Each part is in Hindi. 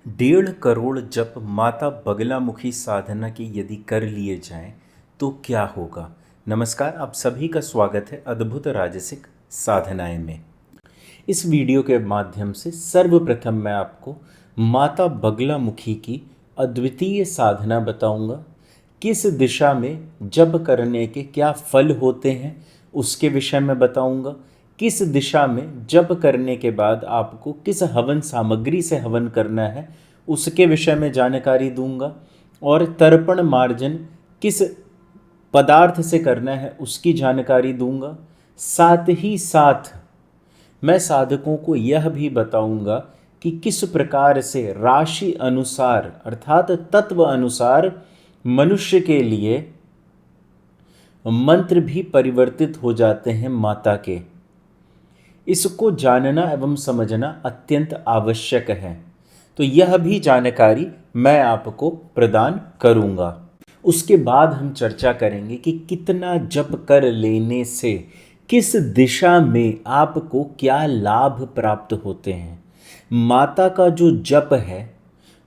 1.5 करोड़ जप माता बगलामुखी साधना की यदि कर लिए जाएं तो क्या होगा। नमस्कार, आप सभी का स्वागत है अद्भुत राजसिक साधनाएं में। इस वीडियो के माध्यम से सर्वप्रथम मैं आपको माता बगलामुखी की अद्वितीय साधना बताऊंगा। किस दिशा में जप करने के क्या फल होते हैं उसके विषय में बताऊंगा। किस दिशा में जप करने के बाद आपको किस हवन सामग्री से हवन करना है उसके विषय में जानकारी दूंगा। और तर्पण मार्जन किस पदार्थ से करना है उसकी जानकारी दूंगा। साथ ही साथ मैं साधकों को यह भी बताऊंगा कि किस प्रकार से राशि अनुसार अर्थात तत्व अनुसार मनुष्य के लिए मंत्र भी परिवर्तित हो जाते हैं माता के। इसको जानना एवं समझना अत्यंत आवश्यक है, तो यह भी जानकारी मैं आपको प्रदान करूंगा। उसके बाद हम चर्चा करेंगे कि कितना जप कर लेने से किस दिशा में आपको क्या लाभ प्राप्त होते हैं। माता का जो जप है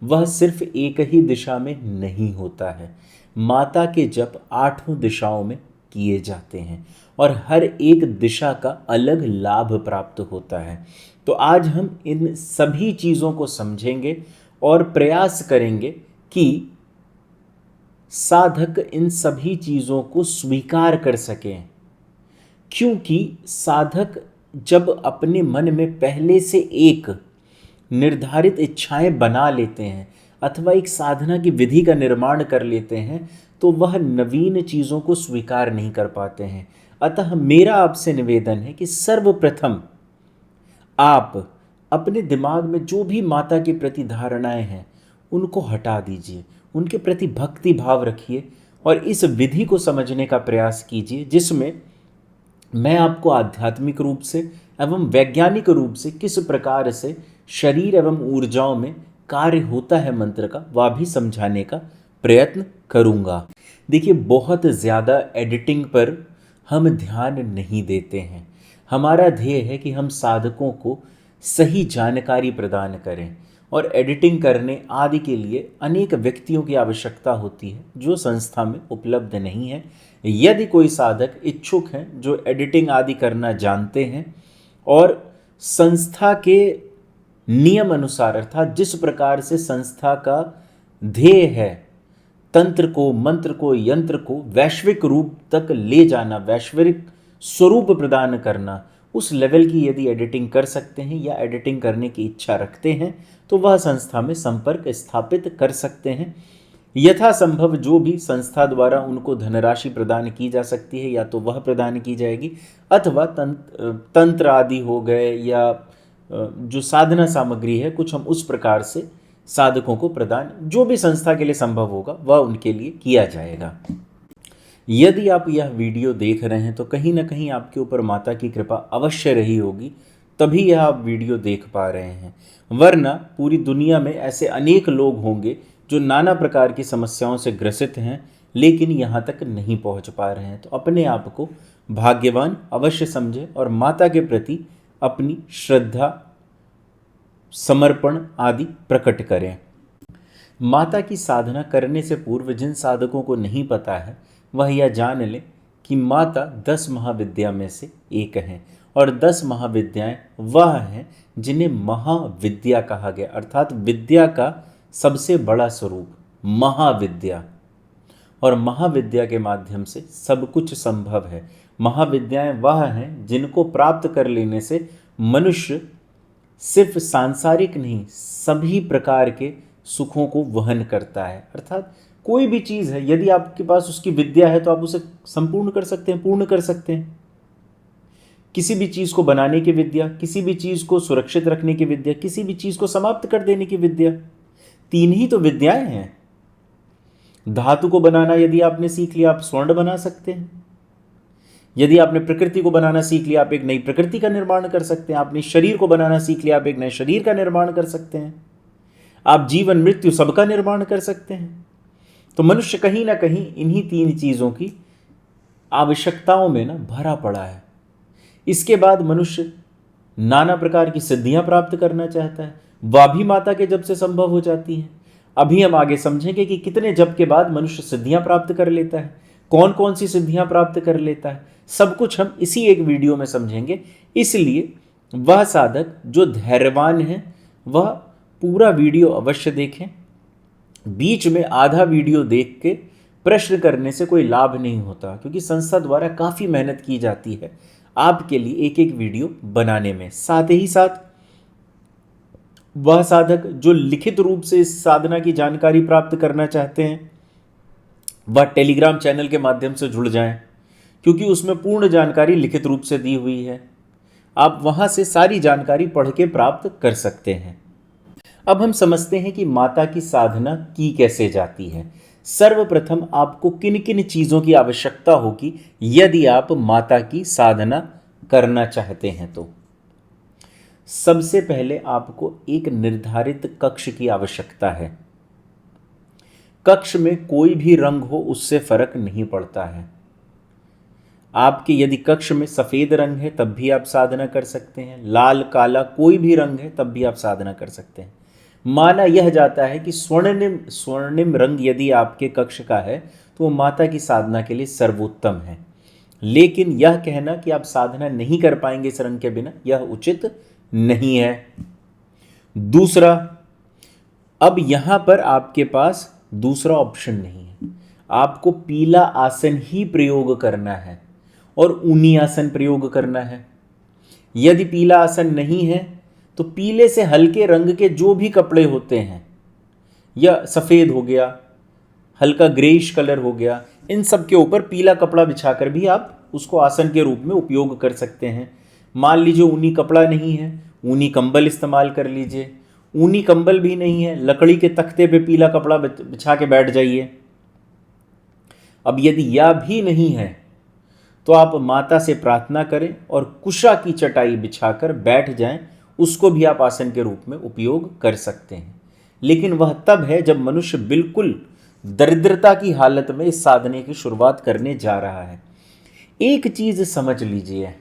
वह सिर्फ एक ही दिशा में नहीं होता है। माता के जप 8 दिशाओं में किए जाते हैं और हर एक दिशा का अलग लाभ प्राप्त होता है। तो आज हम इन सभी चीज़ों को समझेंगे और प्रयास करेंगे कि साधक इन सभी चीज़ों को स्वीकार कर सकें, क्योंकि साधक जब अपने मन में पहले से एक निर्धारित इच्छाएं बना लेते हैं अथवा एक साधना की विधि का निर्माण कर लेते हैं तो वह नवीन चीज़ों को स्वीकार नहीं कर पाते हैं। अतः मेरा आपसे निवेदन है कि सर्वप्रथम आप अपने दिमाग में जो भी माता के प्रति धारणाएं हैं उनको हटा दीजिए, उनके प्रति भक्ति भाव रखिए और इस विधि को समझने का प्रयास कीजिए जिसमें मैं आपको आध्यात्मिक रूप से एवं वैज्ञानिक रूप से किस प्रकार से शरीर एवं ऊर्जाओं में कार्य होता है मंत्र का वह भी समझाने का प्रयत्न करूंगा। देखिए, बहुत ज़्यादा एडिटिंग पर हम ध्यान नहीं देते हैं। हमारा ध्येय है कि हम साधकों को सही जानकारी प्रदान करें और एडिटिंग करने आदि के लिए अनेक व्यक्तियों की आवश्यकता होती है जो संस्था में उपलब्ध नहीं है। यदि कोई साधक इच्छुक हैं जो एडिटिंग आदि करना जानते हैं और संस्था के नियम अनुसार अर्थात जिस प्रकार से संस्था का ध्येय है तंत्र को, मंत्र को, यंत्र को वैश्विक रूप तक ले जाना, वैश्विक स्वरूप प्रदान करना, उस लेवल की यदि एडिटिंग कर सकते हैं या एडिटिंग करने की इच्छा रखते हैं तो वह संस्था में संपर्क स्थापित कर सकते हैं। यथासंभव जो भी संस्था द्वारा उनको धनराशि प्रदान की जा सकती है या तो वह प्रदान की जाएगी अथवा तंत्र आदि हो गए या जो साधना सामग्री है कुछ हम उस प्रकार से साधकों को प्रदान जो भी संस्था के लिए संभव होगा वह उनके लिए किया जाएगा। यदि आप यह वीडियो देख रहे हैं तो कहीं ना कहीं आपके ऊपर माता की कृपा अवश्य रही होगी, तभी यह आप वीडियो देख पा रहे हैं। वरना पूरी दुनिया में ऐसे अनेक लोग होंगे जो नाना प्रकार की समस्याओं से ग्रसित हैं लेकिन यहाँ तक नहीं पहुँच पा रहे हैं। तो अपने आप को भाग्यवान अवश्य समझें और माता के प्रति अपनी श्रद्धा, समर्पण आदि प्रकट करें। माता की साधना करने से पूर्व जिन साधकों को नहीं पता है वह यह जान लें कि माता 10 महाविद्या में से एक हैं और 10 महाविद्याएं वह हैं जिन्हें महाविद्या कहा गया, अर्थात विद्या का सबसे बड़ा स्वरूप महाविद्या। और महाविद्या के माध्यम से सब कुछ संभव है। महाविद्याएं वह हैं जिनको प्राप्त कर लेने से मनुष्य सिर्फ सांसारिक नहीं सभी प्रकार के सुखों को वहन करता है। अर्थात कोई भी चीज़ है यदि आपके पास उसकी विद्या है तो आप उसे संपूर्ण कर सकते हैं, पूर्ण कर सकते हैं। किसी भी चीज़ को बनाने की विद्या, किसी भी चीज़ को सुरक्षित रखने की विद्या, किसी भी चीज़ को समाप्त कर देने की विद्या, 3 ही तो विद्याएं हैं। धातु को बनाना यदि आपने सीख लिया आप स्वर्ण बना सकते हैं। यदि आपने प्रकृति को बनाना सीख लिया आप एक नई प्रकृति का निर्माण कर सकते हैं। आपने शरीर को बनाना सीख लिया आप एक नए शरीर का निर्माण कर सकते हैं। आप जीवन मृत्यु सबका निर्माण कर सकते हैं। तो मनुष्य कहीं ना कहीं इन्हीं 3 चीज़ों की आवश्यकताओं में ना भरा पड़ा है। इसके बाद मनुष्य नाना प्रकार की सिद्धियां प्राप्त करना चाहता है। वह भी माता के जप से संभव हो जाती है। अभी हम आगे समझेंगे कि कितने जप के बाद मनुष्य सिद्धियां प्राप्त कर लेता है, कौन कौन सी सिद्धियां प्राप्त कर लेता है, सब कुछ हम इसी एक वीडियो में समझेंगे। इसलिए वह साधक जो धैर्यवान है वह पूरा वीडियो अवश्य देखें। बीच में आधा वीडियो देख के प्रश्न करने से कोई लाभ नहीं होता, क्योंकि संस्था द्वारा काफ़ी मेहनत की जाती है आपके लिए एक एक वीडियो बनाने में। साथ ही साथ वह साधक जो लिखित रूप से इस साधना की जानकारी प्राप्त करना चाहते हैं वह टेलीग्राम चैनल के माध्यम से जुड़ जाएं, क्योंकि उसमें पूर्ण जानकारी लिखित रूप से दी हुई है। आप वहां से सारी जानकारी पढ़ के प्राप्त कर सकते हैं। अब हम समझते हैं कि माता की साधना की कैसे जाती है। सर्वप्रथम आपको किन किन चीज़ों की आवश्यकता होगी यदि आप माता की साधना करना चाहते हैं। तो सबसे पहले आपको एक निर्धारित कक्ष की आवश्यकता है। कक्ष में कोई भी रंग हो उससे फर्क नहीं पड़ता है। आपके यदि कक्ष में सफ़ेद रंग है तब भी आप साधना कर सकते हैं, लाल काला कोई भी रंग है तब भी आप साधना कर सकते हैं। माना यह जाता है कि स्वर्णिम रंग यदि आपके कक्ष का है तो वो माता की साधना के लिए सर्वोत्तम है। लेकिन यह कहना कि आप साधना नहीं कर पाएंगे इस रंग के बिना, यह उचित नहीं है। दूसरा, अब यहां पर आपके पास दूसरा ऑप्शन नहीं है, आपको पीला आसन ही प्रयोग करना है और ऊनी आसन प्रयोग करना है। यदि पीला आसन नहीं है तो पीले से हल्के रंग के जो भी कपड़े होते हैं, या सफ़ेद हो गया, हल्का ग्रेइश कलर हो गया, इन सब के ऊपर पीला कपड़ा बिछाकर भी आप उसको आसन के रूप में उपयोग कर सकते हैं। मान लीजिए ऊनी कपड़ा नहीं है, ऊनी कंबल इस्तेमाल कर लीजिए। ऊनी कंबल भी नहीं है, लकड़ी के तख्ते पे पीला कपड़ा बिछा के बैठ जाइए। अब यदि यह भी नहीं है तो आप माता से प्रार्थना करें और कुशा की चटाई बिछाकर बैठ जाएं, उसको भी आप आसन के रूप में उपयोग कर सकते हैं। लेकिन वह तब है जब मनुष्य बिल्कुल दरिद्रता की हालत में इस साधने की शुरुआत करने जा रहा है। एक चीज समझ लीजिए,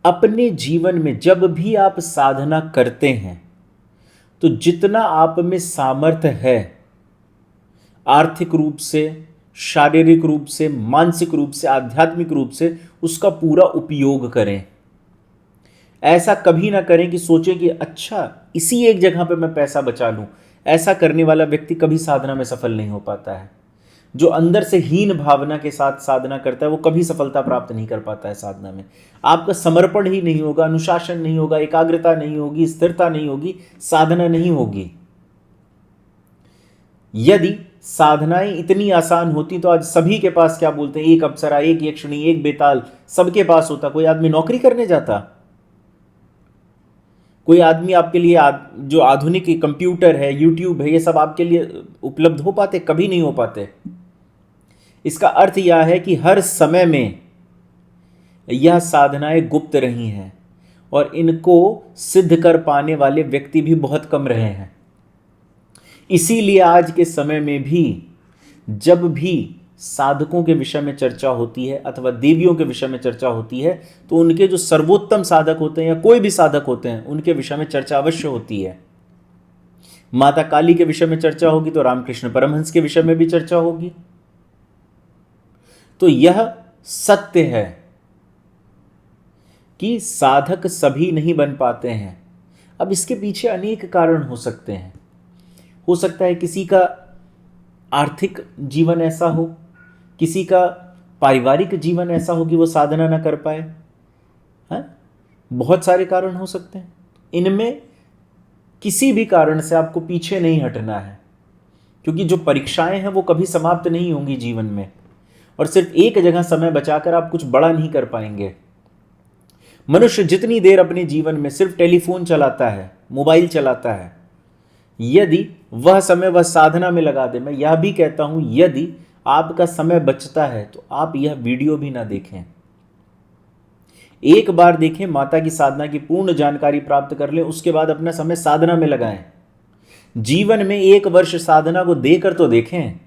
अपने जीवन में जब भी आप साधना करते हैं तो जितना आप में सामर्थ्य है, आर्थिक रूप से, शारीरिक रूप से, मानसिक रूप से, आध्यात्मिक रूप से, उसका पूरा उपयोग करें। ऐसा कभी ना करें कि सोचें कि अच्छा इसी एक जगह पे मैं पैसा बचा लूं। ऐसा करने वाला व्यक्ति कभी साधना में सफल नहीं हो पाता है। जो अंदर से हीन भावना के साथ साधना करता है वो कभी सफलता प्राप्त नहीं कर पाता है साधना में। आपका समर्पण ही नहीं होगा, अनुशासन नहीं होगा, एकाग्रता नहीं होगी, स्थिरता नहीं होगी, साधना नहीं होगी। यदि साधनाएं इतनी आसान होती तो आज सभी के पास, क्या बोलते हैं, एक अप्सरा, एक यक्षिणी, एक बेताल सबके पास होता। कोई आदमी नौकरी करने जाता, कोई आदमी आपके लिए जो आधुनिक कंप्यूटर है, यूट्यूब है, ये सब आपके लिए उपलब्ध हो पाते? कभी नहीं हो पाते। इसका अर्थ यह है कि हर समय में यह साधनाएं गुप्त रही हैं और इनको सिद्ध कर पाने वाले व्यक्ति भी बहुत कम रहे हैं। इसीलिए आज के समय में भी जब भी साधकों के विषय में चर्चा होती है अथवा देवियों के विषय में चर्चा होती है तो उनके जो सर्वोत्तम साधक होते हैं या कोई भी साधक होते हैं उनके विषय में चर्चा अवश्य होती है। माता काली के विषय में चर्चा होगी तो रामकृष्ण परमहंस के विषय में भी चर्चा होगी। तो यह सत्य है कि साधक सभी नहीं बन पाते हैं। अब इसके पीछे अनेक कारण हो सकते हैं। हो सकता है किसी का आर्थिक जीवन ऐसा हो, किसी का पारिवारिक जीवन ऐसा हो कि वो साधना ना कर पाए, है? बहुत सारे कारण हो सकते हैं। इनमें किसी भी कारण से आपको पीछे नहीं हटना है, क्योंकि जो परीक्षाएं हैं वो कभी समाप्त नहीं होंगी जीवन में, और सिर्फ एक जगह समय बचाकर आप कुछ बड़ा नहीं कर पाएंगे। मनुष्य जितनी देर अपने जीवन में सिर्फ टेलीफोन चलाता है, मोबाइल चलाता है, यदि वह समय वह साधना में लगा दे, मैं यह भी कहता हूं यदि आपका समय बचता है तो आप यह वीडियो भी ना देखें। एक बार देखें, माता की साधना की पूर्ण जानकारी प्राप्त कर लें, उसके बाद अपना समय साधना में लगाएं। जीवन में 1 वर्ष साधना को देकर तो देखें।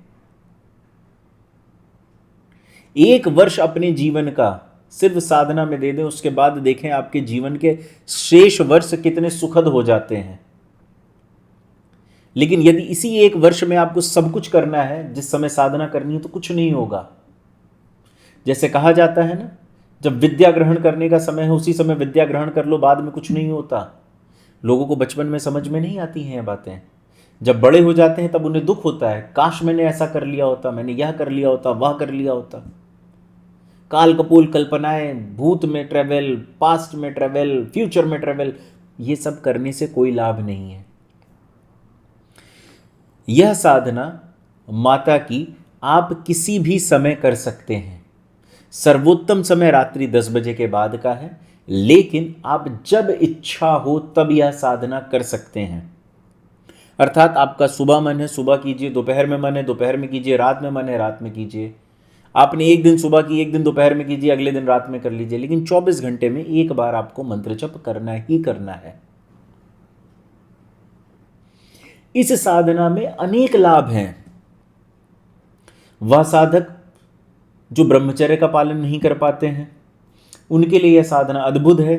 1 वर्ष अपने जीवन का सिर्फ साधना में दे दें, उसके बाद देखें आपके जीवन के शेष वर्ष कितने सुखद हो जाते हैं। लेकिन यदि इसी एक वर्ष में आपको सब कुछ करना है, जिस समय साधना करनी है, तो कुछ नहीं होगा। जैसे कहा जाता है ना, जब विद्या ग्रहण करने का समय है उसी समय विद्या ग्रहण कर लो, बाद में कुछ नहीं होता। लोगों को बचपन में समझ में नहीं आती हैं ये बातें, जब बड़े हो जाते हैं तब उन्हें दुख होता है, काश मैंने ऐसा कर लिया होता, मैंने यह कर लिया होता, वह कर लिया होता। काल कपोल कल्पनाएं, भूत में ट्रेवल, पास्ट में ट्रेवल, फ्यूचर में ट्रेवल, ये सब करने से कोई लाभ नहीं है। यह साधना माता की आप किसी भी समय कर सकते हैं। सर्वोत्तम समय रात्रि 10 बजे के बाद का है, लेकिन आप जब इच्छा हो तब यह साधना कर सकते हैं। अर्थात आपका सुबह मन है सुबह कीजिए, दोपहर में मन है दोपहर में कीजिए, रात में मन है रात में कीजिए। आपने एक दिन सुबह की, एक दिन दोपहर में कीजिए, अगले दिन रात में कर लीजिए, लेकिन 24 घंटे में एक बार आपको मंत्र जप करना ही करना है। इस साधना में अनेक लाभ हैं। वह साधक जो ब्रह्मचर्य का पालन नहीं कर पाते हैं, उनके लिए यह साधना अद्भुत है।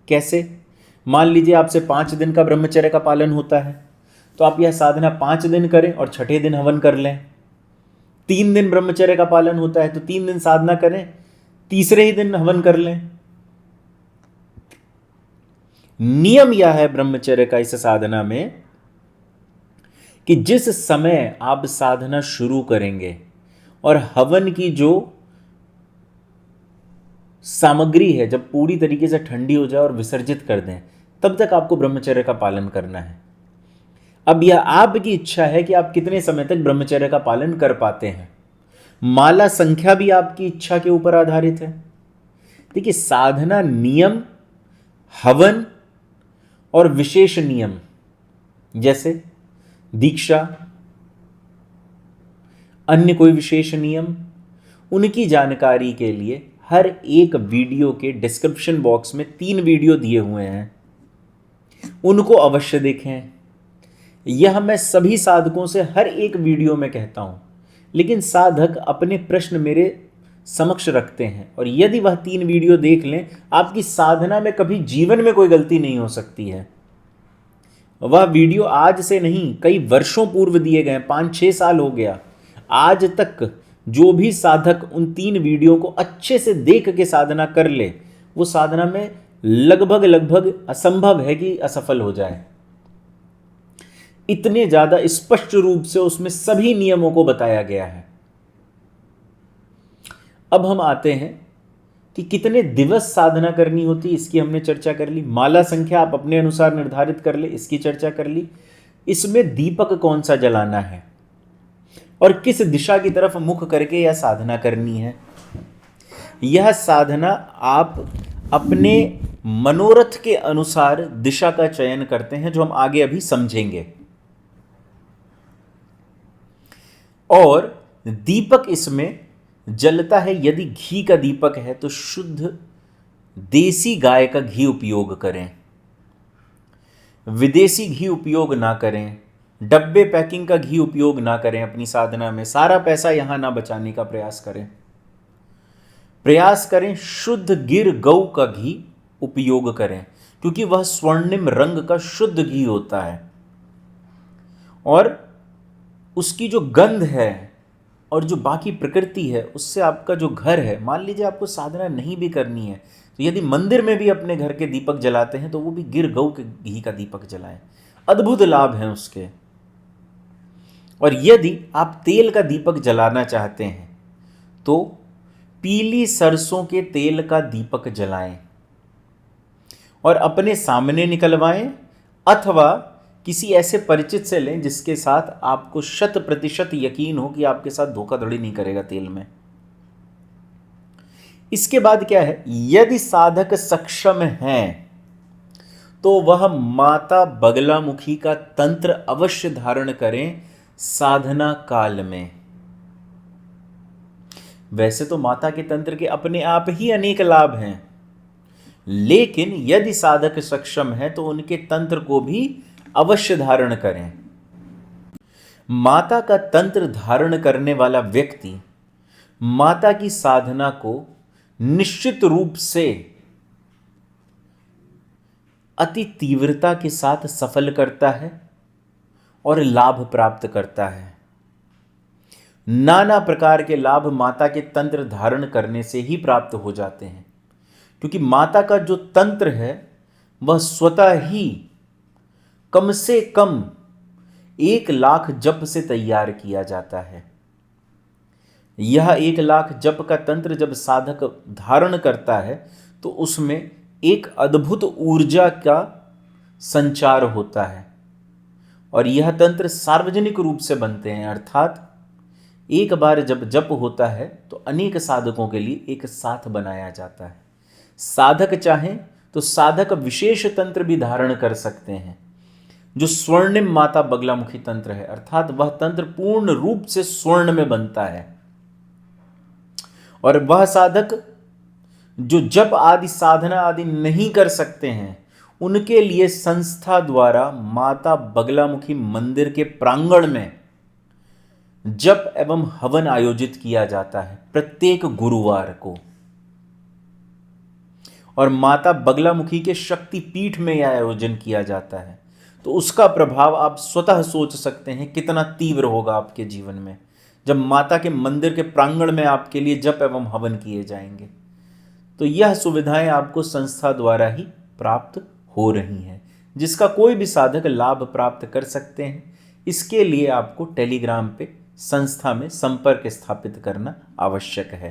कैसे? मान लीजिए आपसे 5 दिन का ब्रह्मचर्य का पालन होता है, तो आप यह साधना 5 दिन करें और छठे दिन हवन कर लें। 3 दिन ब्रह्मचर्य का पालन होता है तो 3 दिन साधना करें, तीसरे ही दिन हवन कर लें। नियम यह है ब्रह्मचर्य का इस साधना में कि जिस समय आप साधना शुरू करेंगे और हवन की जो सामग्री है जब पूरी तरीके से ठंडी हो जाए और विसर्जित कर दें, तब तक आपको ब्रह्मचर्य का पालन करना है। अब यह आपकी इच्छा है कि आप कितने समय तक ब्रह्मचर्य का पालन कर पाते हैं। माला संख्या भी आपकी इच्छा के ऊपर आधारित है। देखिए, साधना नियम, हवन और विशेष नियम जैसे दीक्षा, अन्य कोई विशेष नियम, उनकी जानकारी के लिए हर एक वीडियो के डिस्क्रिप्शन बॉक्स में 3 वीडियो दिए हुए हैं, उनको अवश्य देखें। यह मैं सभी साधकों से हर एक वीडियो में कहता हूं, लेकिन साधक अपने प्रश्न मेरे समक्ष रखते हैं, और यदि वह 3 वीडियो देख लें, आपकी साधना में कभी जीवन में कोई गलती नहीं हो सकती है। वह वीडियो आज से नहीं, कई वर्षों पूर्व दिए गए, 5-6 साल हो गया। आज तक जो भी साधक उन 3 वीडियो को अच्छे से देख के साधना कर ले, वो साधना में लगभग असंभव है कि असफल हो जाए। इतने ज्यादा स्पष्ट रूप से उसमें सभी नियमों को बताया गया है। अब हम आते हैं कि कितने दिवस साधना करनी होती, इसकी हमने चर्चा कर ली। माला संख्या आप अपने अनुसार निर्धारित कर ले, इसकी चर्चा कर ली। इसमें दीपक कौन सा जलाना है और किस दिशा की तरफ मुख करके यह साधना करनी है। यह साधना आप अपने मनोरथ के अनुसार दिशा का चयन करते हैं, जो हम आगे अभी समझेंगे। और दीपक इसमें जलता है, यदि घी का दीपक है तो शुद्ध देसी गाय का घी उपयोग करें, विदेशी घी उपयोग ना करें, डब्बे पैकिंग का घी उपयोग ना करें। अपनी साधना में सारा पैसा यहां ना बचाने का प्रयास करें। शुद्ध गिर गौ का घी उपयोग करें, क्योंकि वह स्वर्णिम रंग का शुद्ध घी होता है, और उसकी जो गंध है और जो बाकी प्रकृति है, उससे आपका जो घर है, मान लीजिए आपको साधना नहीं भी करनी है, तो यदि मंदिर में भी अपने घर के दीपक जलाते हैं तो वो भी गिर गौ के घी का दीपक जलाएं, अद्भुत लाभ हैं उसके। और यदि आप तेल का दीपक जलाना चाहते हैं तो पीली सरसों के तेल का दीपक जलाएं और अपने सामने निकलवाएं, अथवा किसी ऐसे परिचित से लें जिसके साथ आपको 100% यकीन हो कि आपके साथ धोखाधड़ी नहीं करेगा तेल में। इसके बाद क्या है, यदि साधक सक्षम है तो वह माता बगलामुखी का तंत्र अवश्य धारण करें साधना काल में। वैसे तो माता के तंत्र के अपने आप ही अनेक लाभ हैं, लेकिन यदि साधक सक्षम है तो उनके तंत्र को भी अवश्य धारण करें। माता का तंत्र धारण करने वाला व्यक्ति माता की साधना को निश्चित रूप से अति तीव्रता के साथ सफल करता है और लाभ प्राप्त करता है। नाना प्रकार के लाभ माता के तंत्र धारण करने से ही प्राप्त हो जाते हैं, क्योंकि माता का जो तंत्र है वह स्वतः ही कम से कम 1,00,000 जप से तैयार किया जाता है। यह 1,00,000 जप का तंत्र जब साधक धारण करता है तो उसमें एक अद्भुत ऊर्जा का संचार होता है, और यह तंत्र सार्वजनिक रूप से बनते हैं, अर्थात एक बार जब जप होता है तो अनेक साधकों के लिए एक साथ बनाया जाता है। साधक चाहें तो साधक विशेष तंत्र भी धारण कर सकते हैं, जो स्वर्णिम माता बगलामुखी तंत्र है, अर्थात वह तंत्र पूर्ण रूप से स्वर्ण में बनता है। और वह साधक जो जप आदि साधना आदि नहीं कर सकते हैं, उनके लिए संस्था द्वारा माता बगलामुखी मंदिर के प्रांगण में जप एवं हवन आयोजित किया जाता है प्रत्येक गुरुवार को। और माता बगलामुखी के शक्ति पीठ में यह आयोजन किया जाता है, तो उसका प्रभाव आप स्वतः सोच सकते हैं कितना तीव्र होगा आपके जीवन में, जब माता के मंदिर के प्रांगण में आपके लिए जप एवं हवन किए जाएंगे। तो यह सुविधाएं आपको संस्था द्वारा ही प्राप्त हो रही हैं, जिसका कोई भी साधक लाभ प्राप्त कर सकते हैं। इसके लिए आपको टेलीग्राम पे संस्था में संपर्क स्थापित करना आवश्यक है।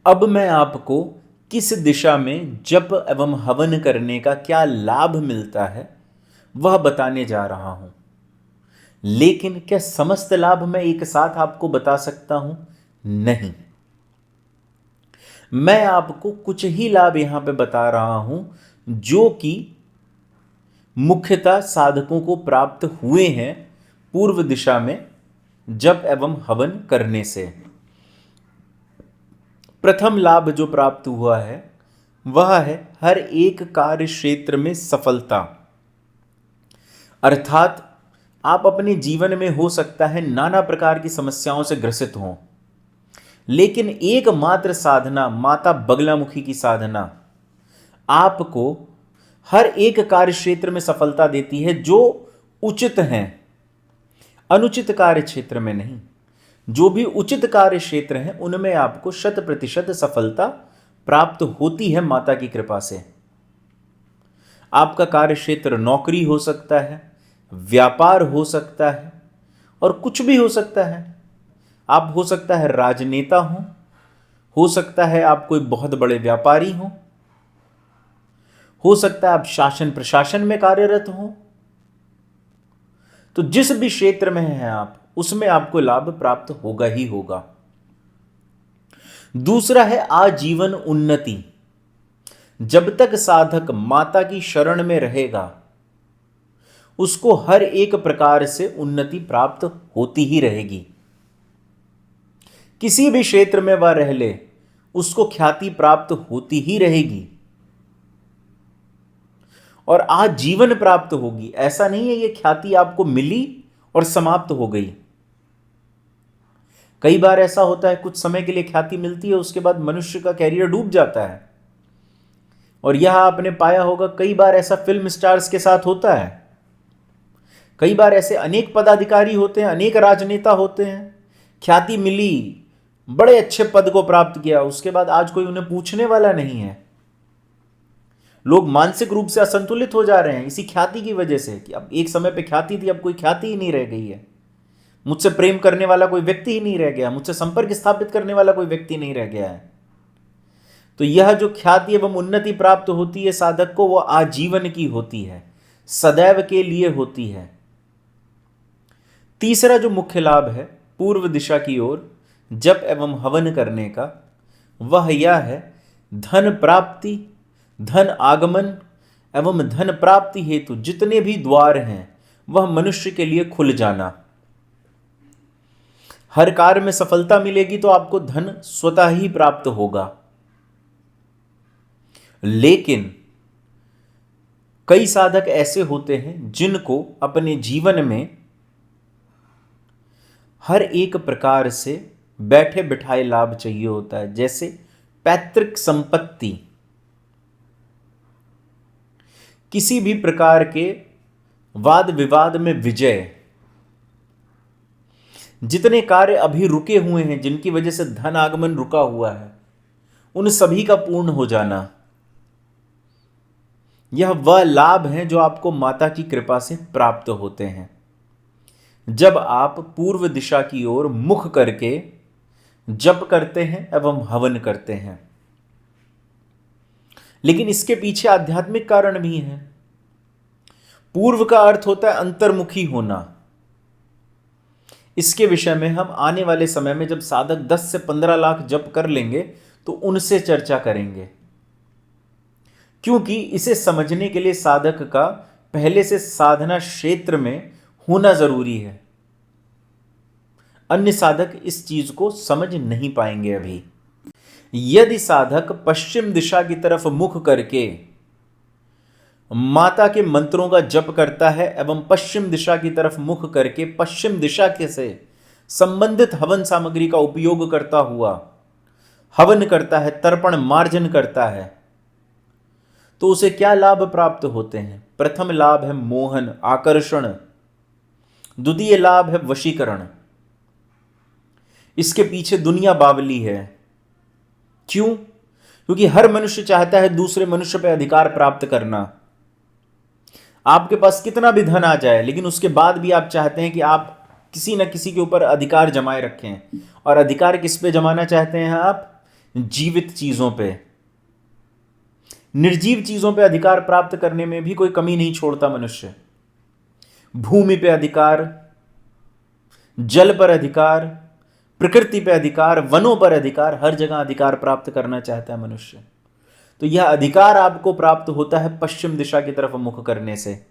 अब मैं आपको किस दिशा में जप एवं हवन करने का क्या लाभ मिलता है वह बताने जा रहा हूं। लेकिन क्या समस्त लाभ मैं एक साथ आपको बता सकता हूं? नहीं, मैं आपको कुछ ही लाभ यहां पे बता रहा हूं जो कि मुख्यतः साधकों को प्राप्त हुए हैं पूर्व दिशा में जप एवं हवन करने से। प्रथम लाभ जो प्राप्त हुआ है वह है हर एक कार्य क्षेत्र में सफलता। अर्थात आप अपने जीवन में हो सकता है नाना प्रकार की समस्याओं से ग्रसित हों, लेकिन एकमात्र साधना माता बगलामुखी की साधना आपको हर एक कार्य क्षेत्र में सफलता देती है जो उचित हैं, अनुचित कार्य क्षेत्र में नहीं। जो भी उचित कार्य क्षेत्र हैं उनमें आपको 100% सफलता प्राप्त होती है माता की कृपा से। आपका कार्य क्षेत्र नौकरी हो सकता है, व्यापार हो सकता है, और कुछ भी हो सकता है। आप हो सकता है राजनेता हो सकता है आप कोई बहुत बड़े व्यापारी हो सकता है आप शासन प्रशासन में कार्यरत हो। तो जिस भी क्षेत्र में हैं आप, उसमें आपको लाभ प्राप्त होगा ही होगा। दूसरा है आजीवन उन्नति। जब तक साधक माता की शरण में रहेगा उसको हर एक प्रकार से उन्नति प्राप्त होती ही रहेगी। किसी भी क्षेत्र में वह रह ले उसको ख्याति प्राप्त होती ही रहेगी और आजीवन प्राप्त होगी। ऐसा नहीं है ये ख्याति आपको मिली और समाप्त हो गई। कई बार ऐसा होता है कुछ समय के लिए ख्याति मिलती है, उसके बाद मनुष्य का कैरियर डूब जाता है। और यह आपने पाया होगा कई बार ऐसा फिल्म स्टार्स के साथ होता है। कई बार ऐसे अनेक पदाधिकारी होते हैं, अनेक राजनेता होते हैं, ख्याति मिली, बड़े अच्छे पद को प्राप्त किया, उसके बाद आज कोई उन्हें पूछने वाला नहीं है। लोग मानसिक रूप से असंतुलित हो जा रहे हैं इसी ख्याति की वजह से कि अब एक समय पे ख्याति थी, अब कोई ख्याति ही नहीं रह गई है। मुझसे प्रेम करने वाला कोई व्यक्ति ही नहीं रह गया, मुझसे संपर्क स्थापित करने वाला कोई व्यक्ति नहीं रह गया है। तो यह जो ख्याति एवं उन्नति प्राप्त होती है साधक को, वह आजीवन की होती है, सदैव के लिए होती है। तीसरा जो मुख्य लाभ है पूर्व दिशा की ओर जप एवं हवन करने का, वह यह है धन प्राप्ति, धन आगमन एवं धन प्राप्ति हेतु जितने भी द्वार हैं वह मनुष्य के लिए खुल जाना। हर कार्य में सफलता मिलेगी तो आपको धन स्वतः ही प्राप्त होगा। लेकिन कई साधक ऐसे होते हैं जिनको अपने जीवन में हर एक प्रकार से बैठे बिठाए लाभ चाहिए होता है, जैसे पैतृक संपत्ति, किसी भी प्रकार के वाद विवाद में विजय, जितने कार्य अभी रुके हुए हैं, जिनकी वजह से धन आगमन रुका हुआ है, उन सभी का पूर्ण हो जाना, यह वह लाभ है जो आपको माता की कृपा से प्राप्त होते हैं जब आप पूर्व दिशा की ओर मुख करके जप करते हैं एवं हवन करते हैं। लेकिन इसके पीछे आध्यात्मिक कारण भी है। पूर्व का अर्थ होता है अंतर्मुखी होना। इसके विषय में हम आने वाले समय में जब साधक 10 से 15 लाख जप कर लेंगे तो उनसे चर्चा करेंगे, क्योंकि इसे समझने के लिए साधक का पहले से साधना क्षेत्र में होना जरूरी है। अन्य साधक इस चीज को समझ नहीं पाएंगे। अभी यदि साधक पश्चिम दिशा की तरफ मुख करके माता के मंत्रों का जप करता है एवं पश्चिम दिशा की तरफ मुख करके पश्चिम दिशा के से संबंधित हवन सामग्री का उपयोग करता हुआ हवन करता है, तर्पण मार्जन करता है, तो उसे क्या लाभ प्राप्त होते हैं? प्रथम लाभ है मोहन, आकर्षण। द्वितीय लाभ है वशीकरण। इसके पीछे दुनिया बावली है। क्यों? क्योंकि हर मनुष्य चाहता है दूसरे मनुष्य पर अधिकार प्राप्त करना। आपके पास कितना भी धन आ जाए, लेकिन उसके बाद भी आप चाहते हैं कि आप किसी न किसी के ऊपर अधिकार जमाए रखें। और अधिकार किस पे जमाना चाहते हैं आप? जीवित चीजों पे। निर्जीव चीजों पे अधिकार प्राप्त करने में भी कोई कमी नहीं छोड़ता मनुष्य। भूमि पे अधिकार, जल पर अधिकार, प्रकृति पे अधिकार, वनों पर अधिकार, हर जगह अधिकार प्राप्त करना चाहता है मनुष्य। तो यह अधिकार आपको प्राप्त होता है पश्चिम दिशा की तरफ मुख करने से।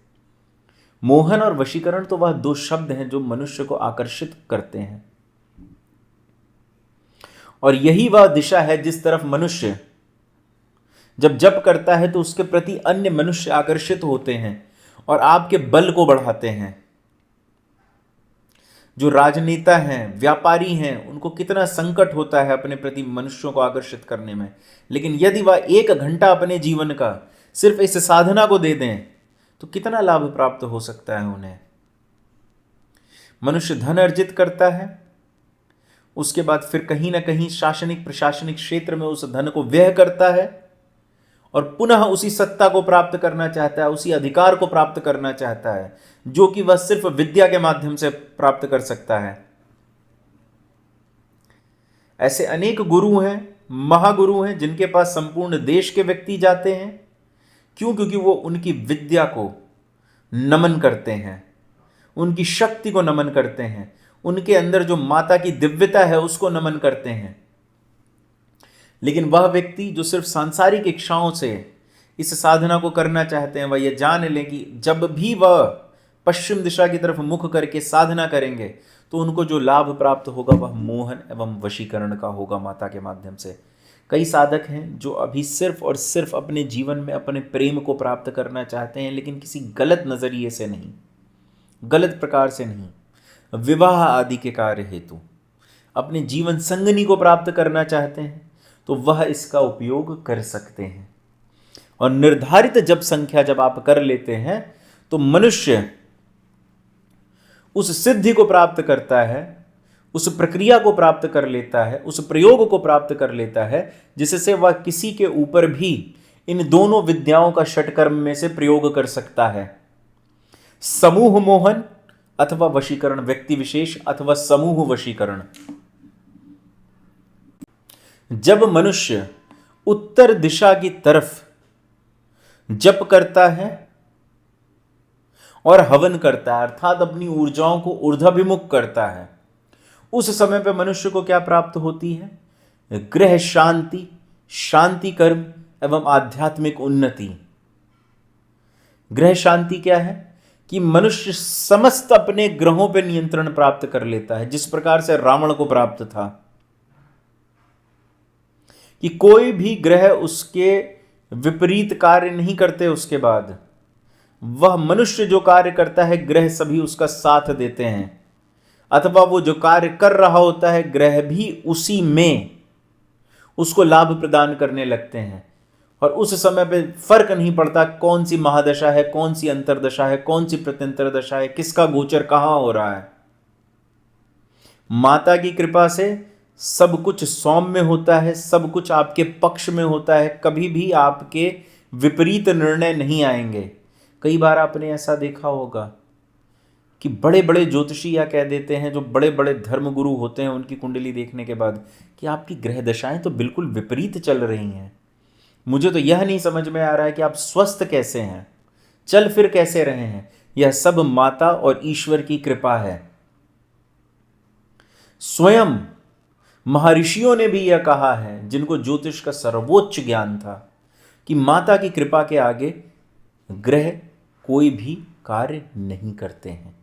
मोहन और वशीकरण तो वह दो शब्द हैं जो मनुष्य को आकर्षित करते हैं, और यही वह दिशा है जिस तरफ मनुष्य जब जप करता है तो उसके प्रति अन्य मनुष्य आकर्षित होते हैं और आपके बल को बढ़ाते हैं। जो राजनेता हैं, व्यापारी हैं, उनको कितना संकट होता है अपने प्रति मनुष्यों को आकर्षित करने में, लेकिन यदि वह 1 घंटा अपने जीवन का सिर्फ इस साधना को दे दें तो कितना लाभ प्राप्त हो सकता है उन्हें। मनुष्य धन अर्जित करता है, उसके बाद फिर कहीं ना कहीं शासनिक प्रशासनिक क्षेत्र में उस धन को व्यय करता है और पुनः उसी सत्ता को प्राप्त करना चाहता है, उसी अधिकार को प्राप्त करना चाहता है जो कि वह सिर्फ विद्या के माध्यम से प्राप्त कर सकता है। ऐसे अनेक गुरु हैं, महागुरु हैं, जिनके पास संपूर्ण देश के व्यक्ति जाते हैं। क्यों? क्योंकि वो उनकी विद्या को नमन करते हैं, उनकी शक्ति को नमन करते हैं, उनके अंदर जो माता की दिव्यता है उसको नमन करते हैं। लेकिन वह व्यक्ति जो सिर्फ सांसारिक इच्छाओं से इस साधना को करना चाहते हैं, वह यह जान लें कि जब भी वह पश्चिम दिशा की तरफ मुख करके साधना करेंगे तो उनको जो लाभ प्राप्त होगा वह मोहन एवं वशीकरण का होगा माता के माध्यम से। कई साधक हैं जो अभी सिर्फ और सिर्फ अपने जीवन में अपने प्रेम को प्राप्त करना चाहते हैं, लेकिन किसी गलत नजरिए से नहीं, गलत प्रकार से नहीं, विवाह आदि के कार्य हेतु अपने जीवन संगनी को प्राप्त करना चाहते हैं तो वह इसका उपयोग कर सकते हैं। और निर्धारित जप संख्या जब आप कर लेते हैं तो मनुष्य उस सिद्धि को प्राप्त करता है, उस प्रक्रिया को प्राप्त कर लेता है, उस प्रयोग को प्राप्त कर लेता है, जिससे वह किसी के ऊपर भी इन दोनों विद्याओं का षटकर्म में से प्रयोग कर सकता है। समूह मोहन अथवा वशीकरण, व्यक्ति विशेष अथवा समूह वशीकरण। जब मनुष्य उत्तर दिशा की तरफ जप करता है और हवन करता है, अर्थात अपनी ऊर्जाओं को ऊर्ध्वाभिमुख करता है, उस समय पे मनुष्य को क्या प्राप्त होती है? गृह शांति, शांति कर्म एवं आध्यात्मिक उन्नति। गृह शांति क्या है? कि मनुष्य समस्त अपने ग्रहों पर नियंत्रण प्राप्त कर लेता है, जिस प्रकार से रावण को प्राप्त था कि कोई भी ग्रह उसके विपरीत कार्य नहीं करते। उसके बाद वह मनुष्य जो कार्य करता है ग्रह सभी उसका साथ देते हैं, अथवा वो जो कार्य कर रहा होता है ग्रह भी उसी में उसको लाभ प्रदान करने लगते हैं। और उस समय पे फर्क नहीं पड़ता कौन सी महादशा है, कौन सी अंतरदशा है, कौन सी प्रत्यंतर दशा है, किसका गोचर कहां हो रहा है। माता की कृपा से सब कुछ सौम्य होता है, सब कुछ आपके पक्ष में होता है, कभी भी आपके विपरीत निर्णय नहीं आएंगे। कई बार आपने ऐसा देखा होगा कि बड़े बड़े ज्योतिषी या कह देते हैं, जो बड़े बड़े धर्मगुरु होते हैं, उनकी कुंडली देखने के बाद कि आपकी ग्रह दशाएं तो बिल्कुल विपरीत चल रही हैं, मुझे तो यह नहीं समझ में आ रहा है कि आप स्वस्थ कैसे हैं, चल फिर कैसे रहे हैं। यह सब माता और ईश्वर की कृपा है। स्वयं महर्षियों ने भी यह कहा है, जिनको ज्योतिष का सर्वोच्च ज्ञान था, कि माता की कृपा के आगे ग्रह कोई भी कार्य नहीं करते हैं।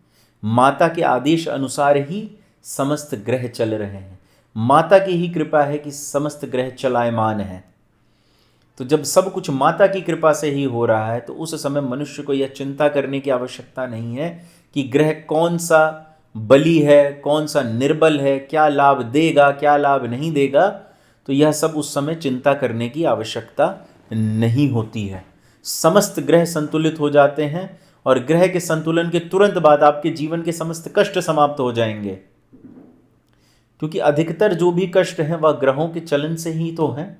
माता के आदेश अनुसार ही समस्त ग्रह चल रहे हैं। माता की ही कृपा है कि समस्त ग्रह चलायमान है। तो जब सब कुछ माता की कृपा से ही हो रहा है, तो उस समय मनुष्य को यह चिंता करने की आवश्यकता नहीं है कि ग्रह कौन सा बली है, कौन सा निर्बल है, क्या लाभ देगा, क्या लाभ नहीं देगा। तो यह सब उस समय चिंता करने की आवश्यकता नहीं होती है। समस्त ग्रह संतुलित हो जाते हैं और ग्रह के संतुलन के तुरंत बाद आपके जीवन के समस्त कष्ट समाप्त हो जाएंगे, क्योंकि अधिकतर जो भी कष्ट हैं वह ग्रहों के चलन से ही तो हैं।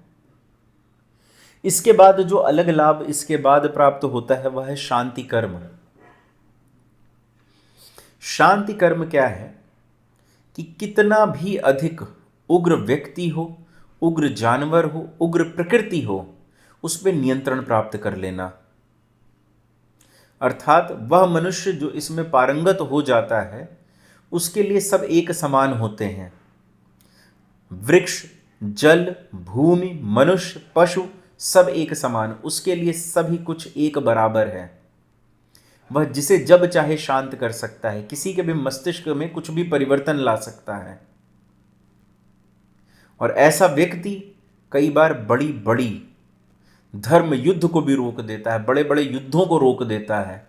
इसके बाद जो अलग लाभ इसके बाद प्राप्त होता है वह है शांति कर्म। शांति कर्म क्या है कि कितना भी अधिक उग्र व्यक्ति हो, उग्र जानवर हो, उग्र प्रकृति हो, उस पर नियंत्रण प्राप्त कर लेना। अर्थात वह मनुष्य जो इसमें पारंगत हो जाता है, उसके लिए सब एक समान होते हैं। वृक्ष, जल, भूमि, मनुष्य, पशु सब एक समान, उसके लिए सभी कुछ एक बराबर है। वह जिसे जब चाहे शांत कर सकता है, किसी के भी मस्तिष्क में कुछ भी परिवर्तन ला सकता है। और ऐसा व्यक्ति कई बार बड़ी बड़ी धर्म युद्ध को भी रोक देता है, बड़े बड़े युद्धों को रोक देता है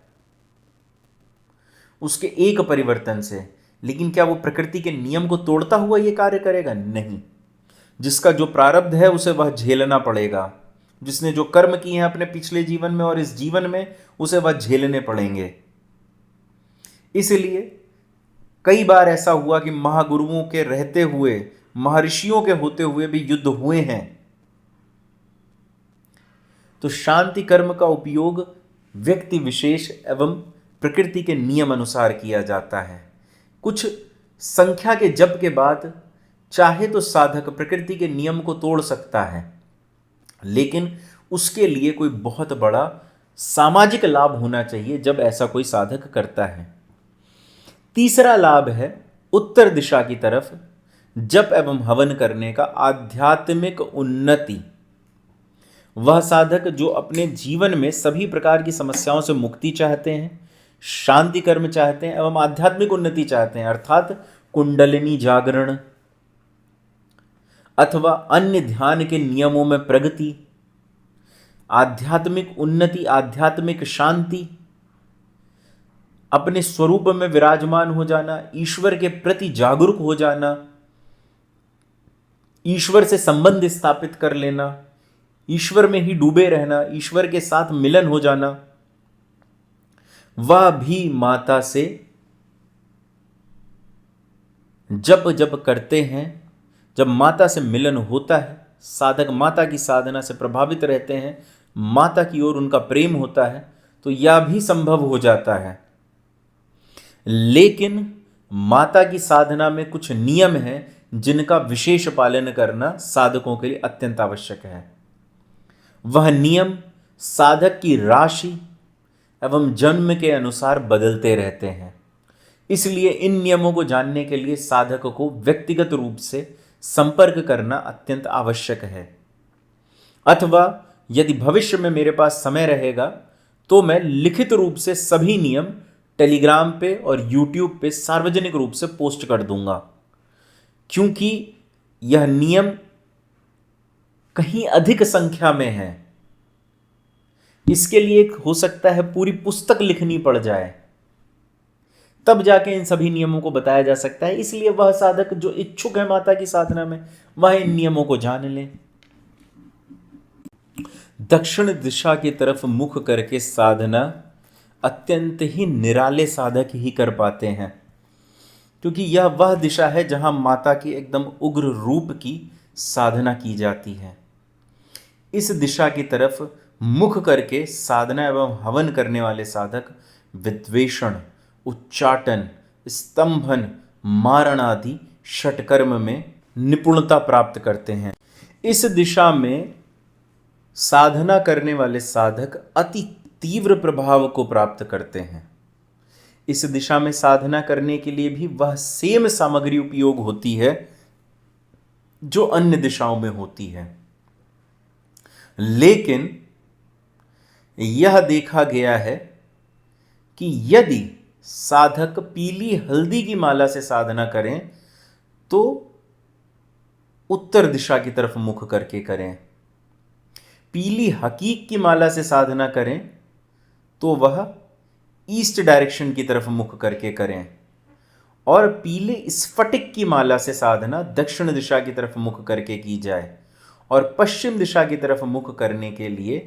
उसके एक परिवर्तन से। लेकिन क्या वो प्रकृति के नियम को तोड़ता हुआ ये कार्य करेगा? नहीं। जिसका जो प्रारब्ध है उसे वह झेलना पड़ेगा। जिसने जो कर्म किए हैं अपने पिछले जीवन में और इस जीवन में, उसे वह झेलने पड़ेंगे। इसलिए कई बार ऐसा हुआ कि महागुरुओं के रहते हुए, महर्षियों के होते हुए भी युद्ध हुए हैं। तो शांति कर्म का उपयोग व्यक्ति विशेष एवं प्रकृति के नियम अनुसार किया जाता है। कुछ संख्या के जप के बाद चाहे तो साधक प्रकृति के नियम को तोड़ सकता है, लेकिन उसके लिए कोई बहुत बड़ा सामाजिक लाभ होना चाहिए जब ऐसा कोई साधक करता है। तीसरा लाभ है उत्तर दिशा की तरफ जप एवं हवन करने का आध्यात्मिक उन्नति। वह साधक जो अपने जीवन में सभी प्रकार की समस्याओं से मुक्ति चाहते हैं, शांति कर्म चाहते हैं एवं आध्यात्मिक उन्नति चाहते हैं, अर्थात कुंडलिनी जागरण अथवा अन्य ध्यान के नियमों में प्रगति, आध्यात्मिक उन्नति, आध्यात्मिक शांति, अपने स्वरूप में विराजमान हो जाना, ईश्वर के प्रति जागरूक हो जाना, ईश्वर से संबंध स्थापित कर लेना, ईश्वर में ही डूबे रहना, ईश्वर के साथ मिलन हो जाना, वह भी माता से जब जब करते हैं, जब माता से मिलन होता है, साधक माता की साधना से प्रभावित रहते हैं, माता की ओर उनका प्रेम होता है, तो यह भी संभव हो जाता है। लेकिन माता की साधना में कुछ नियम हैं जिनका विशेष पालन करना साधकों के लिए अत्यंत आवश्यक है। वह नियम साधक की राशि एवं जन्म के अनुसार बदलते रहते हैं। इसलिए इन नियमों को जानने के लिए साधक को व्यक्तिगत रूप से संपर्क करना अत्यंत आवश्यक है। अथवा यदि भविष्य में मेरे पास समय रहेगा तो मैं लिखित रूप से सभी नियम टेलीग्राम पे और यूट्यूब पे सार्वजनिक रूप से पोस्ट कर दूंगा, क्योंकि यह नियम कहीं अधिक संख्या में है। इसके लिए हो सकता है पूरी पुस्तक लिखनी पड़ जाए, तब जाके इन सभी नियमों को बताया जा सकता है। इसलिए वह साधक जो इच्छुक है माता की साधना में, वह इन नियमों को जान ले। दक्षिण दिशा की तरफ मुख करके साधना अत्यंत ही निराले साधक ही कर पाते हैं, क्योंकि यह वह दिशा है जहां माता की एकदम उग्र रूप की साधना की जाती है। इस दिशा की तरफ मुख करके साधना एवं हवन करने वाले साधक विद्वेषण, उच्चाटन, स्तंभन, मारण आदि षटकर्म में निपुणता प्राप्त करते हैं। इस दिशा में साधना करने वाले साधक अति तीव्र प्रभाव को प्राप्त करते हैं। इस दिशा में साधना करने के लिए भी वह सेम सामग्री उपयोग होती है जो अन्य दिशाओं में होती है, लेकिन यह देखा गया है कि यदि साधक पीली हल्दी की माला से साधना करें तो उत्तर दिशा की तरफ मुख करके करें, पीली हकीक की माला से साधना करें तो वह ईस्ट डायरेक्शन की तरफ मुख करके करें, और पीले स्फटिक की माला से साधना दक्षिण दिशा की तरफ मुख करके की जाए। और पश्चिम दिशा की तरफ मुख करने के लिए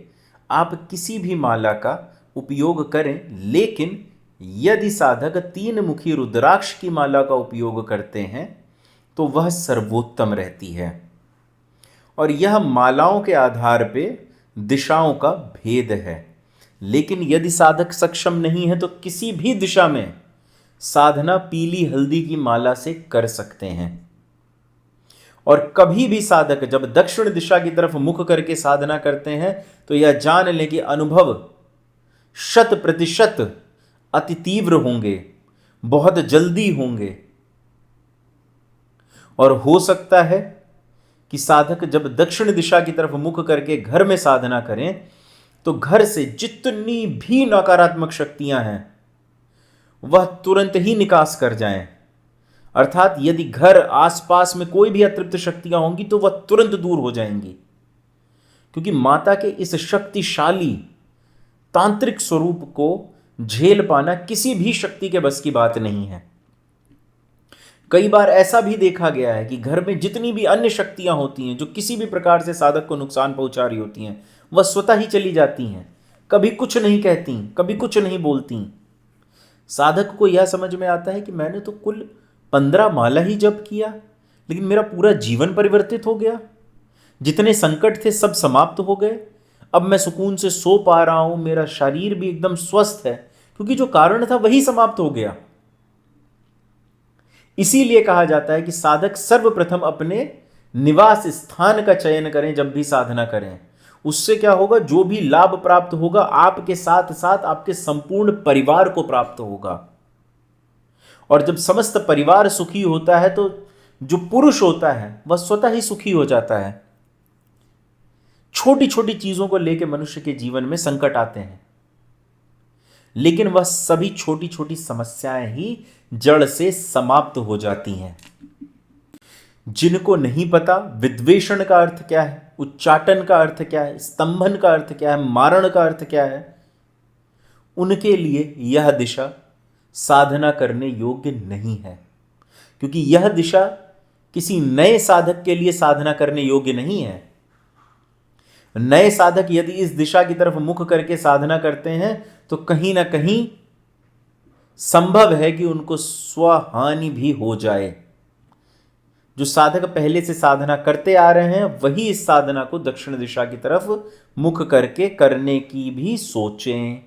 आप किसी भी माला का उपयोग करें, लेकिन यदि साधक 3 मुखी रुद्राक्ष की माला का उपयोग करते हैं तो वह सर्वोत्तम रहती है। और यह मालाओं के आधार पे दिशाओं का भेद है, लेकिन यदि साधक सक्षम नहीं है तो किसी भी दिशा में साधना पीली हल्दी की माला से कर सकते हैं। और कभी भी साधक जब दक्षिण दिशा की तरफ मुख करके साधना करते हैं तो यह जान लें कि अनुभव 100% अति तीव्र होंगे, बहुत जल्दी होंगे। और हो सकता है कि साधक जब दक्षिण दिशा की तरफ मुख करके घर में साधना करें तो घर से जितनी भी नकारात्मक शक्तियां हैं वह तुरंत ही निकास कर जाएं। अर्थात यदि घर आसपास में कोई भी अतृप्त शक्तियां होंगी तो वह तुरंत दूर हो जाएंगी, क्योंकि माता के इस शक्तिशाली तांत्रिक स्वरूप को झेल पाना किसी भी शक्ति के बस की बात नहीं है। कई बार ऐसा भी देखा गया है कि घर में जितनी भी अन्य शक्तियां होती हैं जो किसी भी प्रकार से साधक को नुकसान पहुंचा रही होती हैं, वह स्वतः ही चली जाती हैं, कभी कुछ नहीं कहती, कभी कुछ नहीं बोलती। साधक को यह समझ में आता है कि मैंने तो कुल 15 माला ही जप किया, लेकिन मेरा पूरा जीवन परिवर्तित हो गया, जितने संकट थे सब समाप्त हो गए, अब मैं सुकून से सो पा रहा हूं, मेरा शरीर भी एकदम स्वस्थ है, क्योंकि जो कारण था वही समाप्त हो गया। इसीलिए कहा जाता है कि साधक सर्वप्रथम अपने निवास स्थान का चयन करें जब भी साधना करें। उससे क्या होगा, जो भी लाभ प्राप्त होगा आपके साथ साथ आपके संपूर्ण परिवार को प्राप्त होगा। और जब समस्त परिवार सुखी होता है तो जो पुरुष होता है वह स्वतः ही सुखी हो जाता है। छोटी छोटी चीजों को लेकर मनुष्य के जीवन में संकट आते हैं, लेकिन वह सभी छोटी छोटी समस्याएं ही जड़ से समाप्त हो जाती हैं। जिनको नहीं पता विद्वेषण का अर्थ क्या है, उच्चाटन का अर्थ क्या है, स्तंभन का अर्थ क्या है, मारण का अर्थ क्या है, उनके लिए यह दिशा साधना करने योग्य नहीं है, क्योंकि यह दिशा किसी नए साधक के लिए साधना करने योग्य नहीं है। नए साधक यदि इस दिशा की तरफ मुख करके साधना करते हैं तो कहीं ना कहीं संभव है कि उनको स्वहानि भी हो जाए। जो साधक पहले से साधना करते आ रहे हैं वही इस साधना को दक्षिण दिशा की तरफ मुख करके करने की भी सोचें।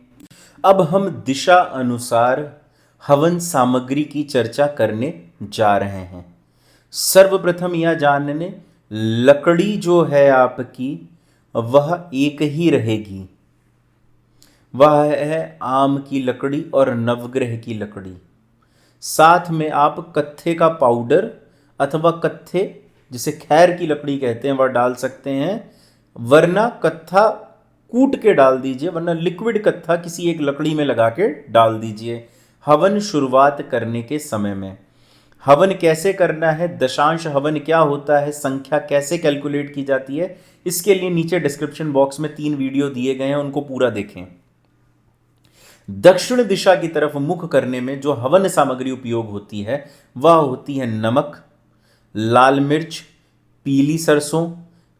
अब हम दिशा अनुसार हवन सामग्री की चर्चा करने जा रहे हैं। सर्वप्रथम यह जानने, लकड़ी जो है आपकी वह एक ही रहेगी, वह है आम की लकड़ी और नवग्रह की लकड़ी। साथ में आप कत्थे का पाउडर अथवा कत्थे जिसे खैर की लकड़ी कहते हैं वह डाल सकते हैं, वरना कत्था कूट के डाल दीजिए, वरना लिक्विड कत्था किसी एक लकड़ी में लगा के डाल दीजिए हवन शुरुआत करने के समय में। हवन कैसे करना है, दशांश हवन क्या होता है, संख्या कैसे कैलकुलेट की जाती है, इसके लिए नीचे डिस्क्रिप्शन बॉक्स में 3 वीडियो दिए गए हैं, उनको पूरा देखें। दक्षिण दिशा की तरफ मुख करने में जो हवन सामग्री उपयोग होती है वह होती है नमक, लाल मिर्च, पीली सरसों,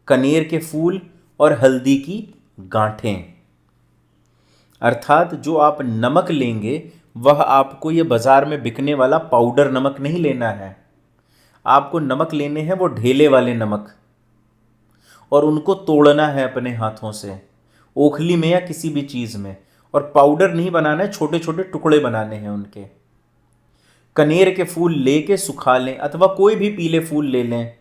कनेर के फूल और हल्दी की गांठें। अर्थात जो आप नमक लेंगे वह आपको ये बाजार में बिकने वाला पाउडर नमक नहीं लेना है। आपको नमक लेने हैं वो ढेले वाले नमक, और उनको तोड़ना है अपने हाथों से, ओखली में या किसी भी चीज़ में, और पाउडर नहीं बनाना है, छोटे छोटे टुकड़े बनाने हैं उनके। कनेर के फूल लेके सुखा लें अथवा कोई भी पीले फूल ले लें,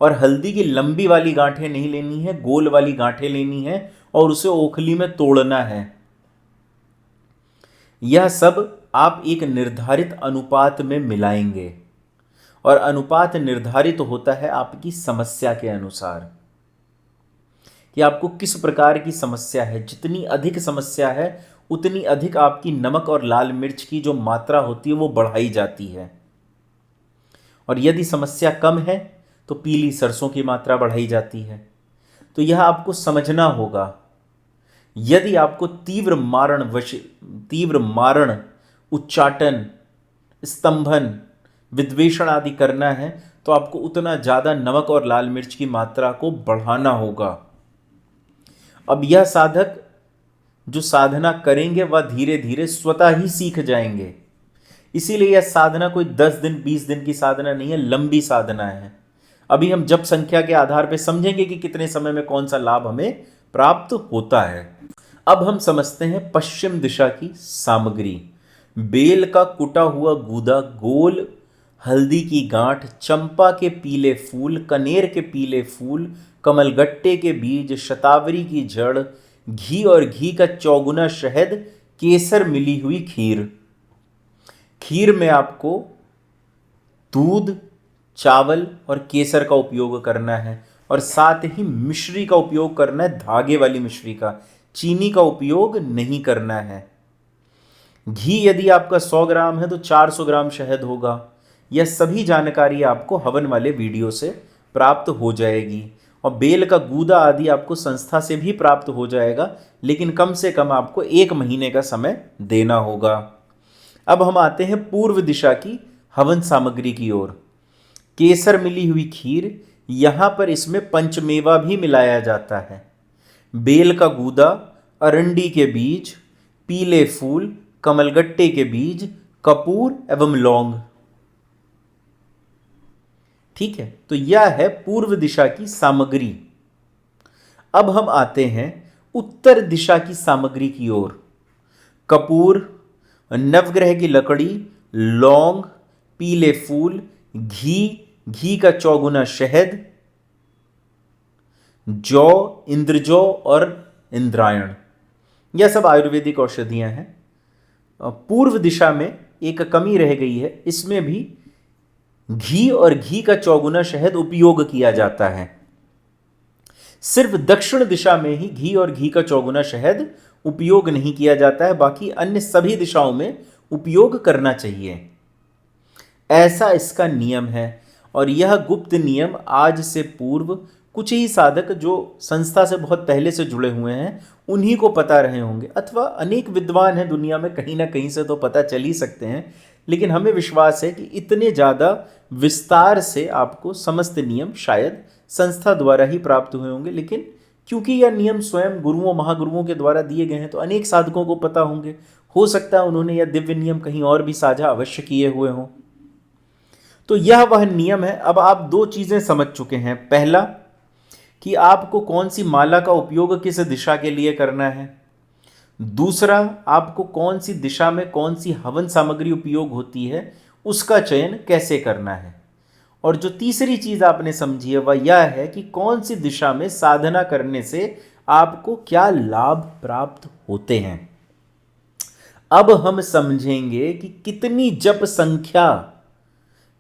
और हल्दी की लंबी वाली गांठें नहीं लेनी है, गोल वाली गांठें लेनी है और उसे ओखली में तोड़ना है। यह सब आप एक निर्धारित अनुपात में मिलाएंगे, और अनुपात निर्धारित होता है आपकी समस्या के अनुसार कि आपको किस प्रकार की समस्या है। जितनी अधिक समस्या है उतनी अधिक आपकी नमक और लाल मिर्च की जो मात्रा होती है वो बढ़ाई जाती है, और यदि समस्या कम है तो पीली सरसों की मात्रा बढ़ाई जाती है। तो यह आपको समझना होगा। यदि आपको तीव्र मारण, उच्चाटन, स्तंभन, विद्वेषण आदि करना है तो आपको उतना ज़्यादा नमक और लाल मिर्च की मात्रा को बढ़ाना होगा। अब यह साधक जो साधना करेंगे वह धीरे धीरे स्वतः ही सीख जाएंगे। इसीलिए यह साधना कोई 10 दिन 20 दिन की साधना नहीं है, लंबी साधना है। अभी हम जप संख्या के आधार पर समझेंगे कि कितने समय में कौन सा लाभ हमें प्राप्त होता है। अब हम समझते हैं पश्चिम दिशा की सामग्री। बेल का कुटा हुआ गूदा, गोल हल्दी की गांठ, चंपा के पीले फूल, कनेर के पीले फूल, कमलगट्टे के बीज, शतावरी की जड़, घी और घी का चौगुना शहद, केसर मिली हुई खीर। खीर में आपको दूध, चावल और केसर का उपयोग करना है, और साथ ही मिश्री का उपयोग करना है, धागे वाली मिश्री का। चीनी का उपयोग नहीं करना है। घी यदि आपका 100 ग्राम है तो 400 ग्राम शहद होगा। यह सभी जानकारी आपको हवन वाले वीडियो से प्राप्त हो जाएगी, और बेल का गूदा आदि आपको संस्था से भी प्राप्त हो जाएगा, लेकिन कम से कम आपको 1 महीने का समय देना होगा। अब हम आते हैं पूर्व दिशा की हवन सामग्री की ओर। केसर मिली हुई खीर, यहाँ पर इसमें पंचमेवा भी मिलाया जाता है। बेल का गूदा, अरंडी के बीज, पीले फूल, कमलगट्टे के बीज, कपूर एवं लौंग। ठीक है, तो यह है पूर्व दिशा की सामग्री। अब हम आते हैं उत्तर दिशा की सामग्री की ओर। कपूर, नवग्रह की लकड़ी, लौंग, पीले फूल, घी का चौगुना शहद, जौ, इंद्रजौ और इंद्रायण, यह सब आयुर्वेदिक औषधियां हैं। पूर्व दिशा में एक कमी रह गई है, इसमें भी घी और घी का चौगुना शहद उपयोग किया जाता है। सिर्फ दक्षिण दिशा में ही घी और घी का चौगुना शहद उपयोग नहीं किया जाता है, बाकी अन्य सभी दिशाओं में उपयोग करना चाहिए, ऐसा इसका नियम है। और यह गुप्त नियम आज से पूर्व कुछ ही साधक जो संस्था से बहुत पहले से जुड़े हुए हैं उन्हीं को पता रहे होंगे, अथवा अनेक विद्वान हैं दुनिया में, कहीं ना कहीं से तो पता चल ही सकते हैं। लेकिन हमें विश्वास है कि इतने ज़्यादा विस्तार से आपको समस्त नियम शायद संस्था द्वारा ही प्राप्त हुए होंगे, लेकिन क्योंकि यह नियम स्वयं गुरुओं महागुरुओं के द्वारा दिए गए हैं तो अनेक साधकों को पता होंगे। हो सकता है उन्होंने यह दिव्य नियम कहीं और भी साझा अवश्य किए हुए हों। तो यह वह नियम है। अब आप 2 चीज़ें समझ चुके हैं। पहला कि आपको कौन सी माला का उपयोग किस दिशा के लिए करना है। दूसरा, आपको कौन सी दिशा में कौन सी हवन सामग्री उपयोग होती है उसका चयन कैसे करना है। और जो तीसरी चीज़ आपने समझी है वह यह है कि कौन सी दिशा में साधना करने से आपको क्या लाभ प्राप्त होते हैं। अब हम समझेंगे कि कितनी जप संख्या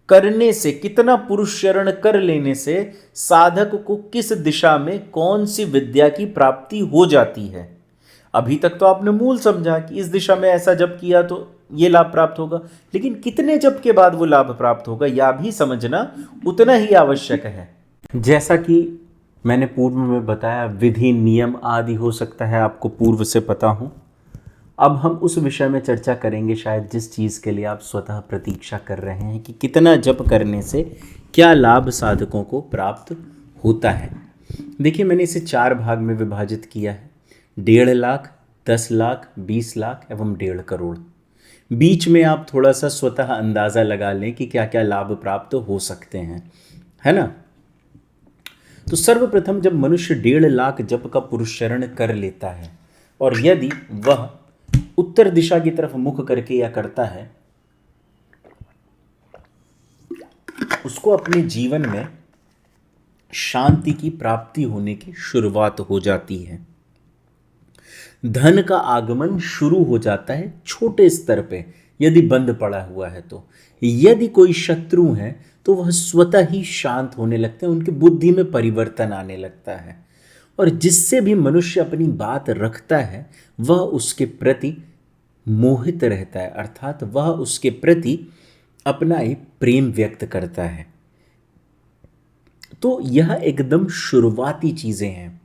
करने से, कितना पुरुष शरण कर लेने से साधक को किस दिशा में कौन सी विद्या की प्राप्ति हो जाती है। अभी तक तो आपने मूल समझा कि इस दिशा में ऐसा जप किया तो ये लाभ प्राप्त होगा, लेकिन कितने जप के बाद वो लाभ प्राप्त होगा यह भी समझना उतना ही आवश्यक है। जैसा कि मैंने पूर्व में बताया, विधि नियम आदि हो सकता है आपको पूर्व से पता हो। अब हम उस विषय में चर्चा करेंगे शायद जिस चीज़ के लिए आप स्वतः प्रतीक्षा कर रहे हैं कि कितना जप करने से क्या लाभ साधकों को प्राप्त होता है। देखिए, मैंने इसे 4 भाग में विभाजित किया है। 1.5 लाख, 10 लाख, 20 लाख एवं 1.5 करोड़। बीच में आप थोड़ा सा स्वतः अंदाजा लगा लें कि क्या क्या लाभ प्राप्त हो सकते हैं, है ना। तो सर्वप्रथम जब मनुष्य 1.5 लाख जप का पुरुषचरण कर लेता है और यदि वह उत्तर दिशा की तरफ मुख करके या करता है, उसको अपने जीवन में शांति की प्राप्ति होने की शुरुआत हो जाती है। धन का आगमन शुरू हो जाता है छोटे स्तर पे, यदि बंद पड़ा हुआ है तो। यदि कोई शत्रु है तो वह स्वतः ही शांत होने लगते हैं, उनकी बुद्धि में परिवर्तन आने लगता है और जिससे भी मनुष्य अपनी बात रखता है वह उसके प्रति मोहित रहता है, अर्थात वह उसके प्रति अपना एक प्रेम व्यक्त करता है। तो यह एकदम शुरुआती चीजें हैं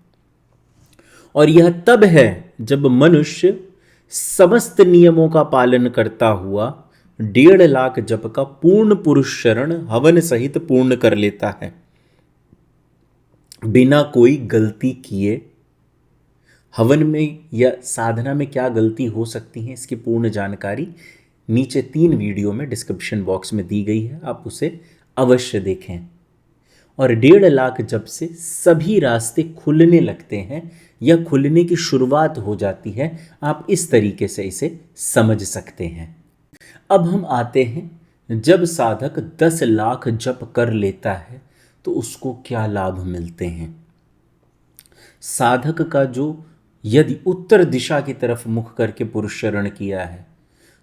और यह तब है जब मनुष्य समस्त नियमों का पालन करता हुआ 1.5 लाख जप का पूर्ण पुरुषचरण हवन सहित पूर्ण कर लेता है, बिना कोई गलती किए। हवन में या साधना में क्या गलती हो सकती है इसकी पूर्ण जानकारी नीचे 3 वीडियो में डिस्क्रिप्शन बॉक्स में दी गई है, आप उसे अवश्य देखें। और 1.5 लाख जप से सभी रास्ते खुलने लगते हैं या खुलने की शुरुआत हो जाती है, आप इस तरीके से इसे समझ सकते हैं। अब हम आते हैं, जब साधक 10 लाख जप कर लेता है तो उसको क्या लाभ मिलते हैं। साधक का जो यदि उत्तर दिशा की तरफ मुख करके पुरुषचरण किया है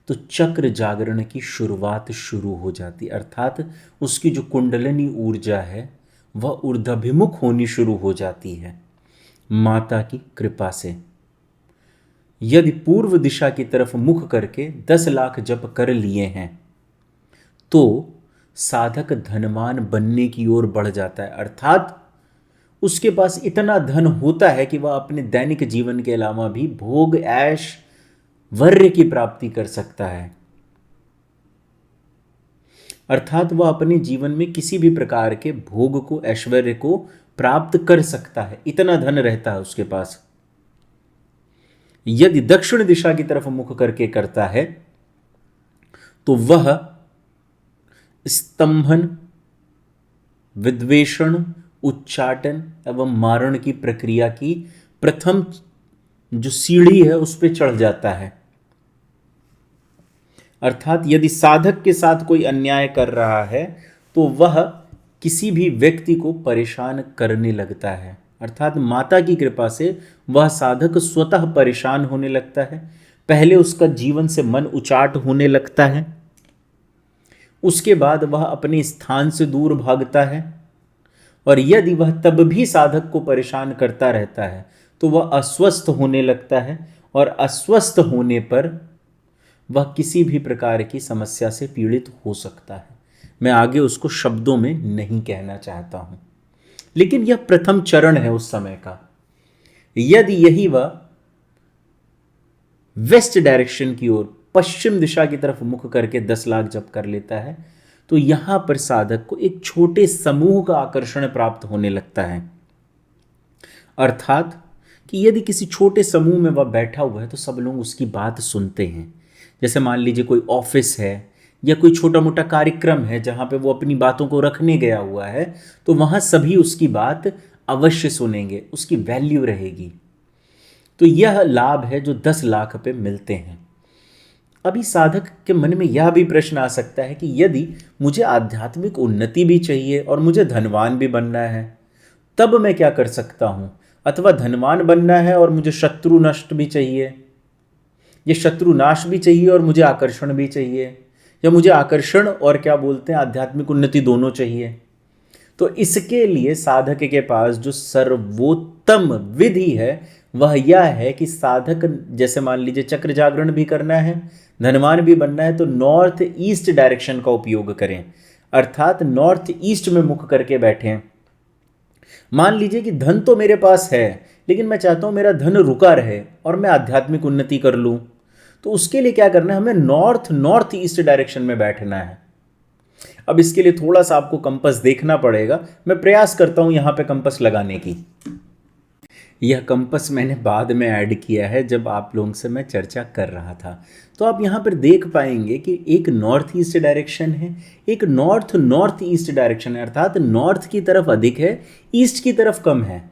तो चक्र जागरण की शुरुआत शुरू हो जाती, अर्थात उसकी जो कुंडलिनी ऊर्जा है वह ऊर्ध्वाभिमुख होनी शुरू हो जाती है माता की कृपा से। यदि पूर्व दिशा की तरफ मुख करके 10 लाख जप कर लिए हैं तो साधक धनवान बनने की ओर बढ़ जाता है, अर्थात उसके पास इतना धन होता है कि वह अपने दैनिक जीवन के अलावा भी भोग ऐश वर्य की प्राप्ति कर सकता है, अर्थात वह अपने जीवन में किसी भी प्रकार के भोग को ऐश्वर्य को प्राप्त कर सकता है, इतना धन रहता है उसके पास। यदि दक्षिण दिशा की तरफ मुख करके करता है तो वह स्तंभन, विद्वेषण, उच्चाटन एवं मारण की प्रक्रिया की प्रथम जो सीढ़ी है उस पर चढ़ जाता है, अर्थात यदि साधक के साथ कोई अन्याय कर रहा है तो वह किसी भी व्यक्ति को परेशान करने लगता है, अर्थात माता की कृपा से वह साधक स्वतः परेशान होने लगता है। पहले उसका जीवन से मन उचाट होने लगता है, उसके बाद वह अपने स्थान से दूर भागता है और यदि वह तब भी साधक को परेशान करता रहता है तो वह अस्वस्थ होने लगता है और अस्वस्थ होने पर वह किसी भी प्रकार की समस्या से पीड़ित हो सकता है। मैं आगे उसको शब्दों में नहीं कहना चाहता हूं, लेकिन यह प्रथम चरण है उस समय का। यदि यही वह वेस्ट डायरेक्शन की ओर, पश्चिम दिशा की तरफ मुख करके 10 लाख जप कर लेता है तो यहां पर साधक को एक छोटे समूह का आकर्षण प्राप्त होने लगता है, अर्थात कि यदि किसी छोटे समूह में वह बैठा हुआ है तो सब लोग उसकी बात सुनते हैं। जैसे मान लीजिए कोई ऑफिस है या कोई छोटा मोटा कार्यक्रम है जहां पे वो अपनी बातों को रखने गया हुआ है तो वहां सभी उसकी बात अवश्य सुनेंगे, उसकी वैल्यू रहेगी। तो यह लाभ है जो 10 लाख पे मिलते हैं। अभी साधक के मन में यह भी प्रश्न आ सकता है कि यदि मुझे आध्यात्मिक उन्नति भी चाहिए और मुझे धनवान भी बनना है तब मैं क्या कर सकता हूं, अथवा धनवान बनना है और मुझे शत्रु नष्ट भी चाहिए, ये शत्रु नाश भी चाहिए और मुझे आकर्षण भी चाहिए, या मुझे आकर्षण और क्या बोलते हैं आध्यात्मिक उन्नति दोनों चाहिए। तो इसके लिए साधक के पास जो सर्वोत्तम विधि है वह यह है कि साधक, जैसे मान लीजिए चक्र जागरण भी करना है, धनवान भी बनना है, तो नॉर्थ ईस्ट डायरेक्शन का उपयोग करें, अर्थात नॉर्थ ईस्ट में मुख करके बैठें। मान लीजिए कि धन तो मेरे पास है लेकिन मैं चाहता हूं मेरा धन रुका रहे और मैं आध्यात्मिक उन्नति कर लूं, तो उसके लिए क्या करना है, हमें नॉर्थ ईस्ट डायरेक्शन में बैठना है। अब इसके लिए थोड़ा सा आपको कंपास देखना पड़ेगा, मैं प्रयास करता हूं यहां पे कंपास लगाने की। यह कंपस मैंने बाद में ऐड किया है जब आप लोगों से मैं चर्चा कर रहा था। तो आप यहाँ पर देख पाएंगे कि एक नॉर्थ ईस्ट डायरेक्शन है, एक नॉर्थ नॉर्थ ईस्ट डायरेक्शन है, अर्थात नॉर्थ की तरफ अधिक है, ईस्ट की तरफ कम है।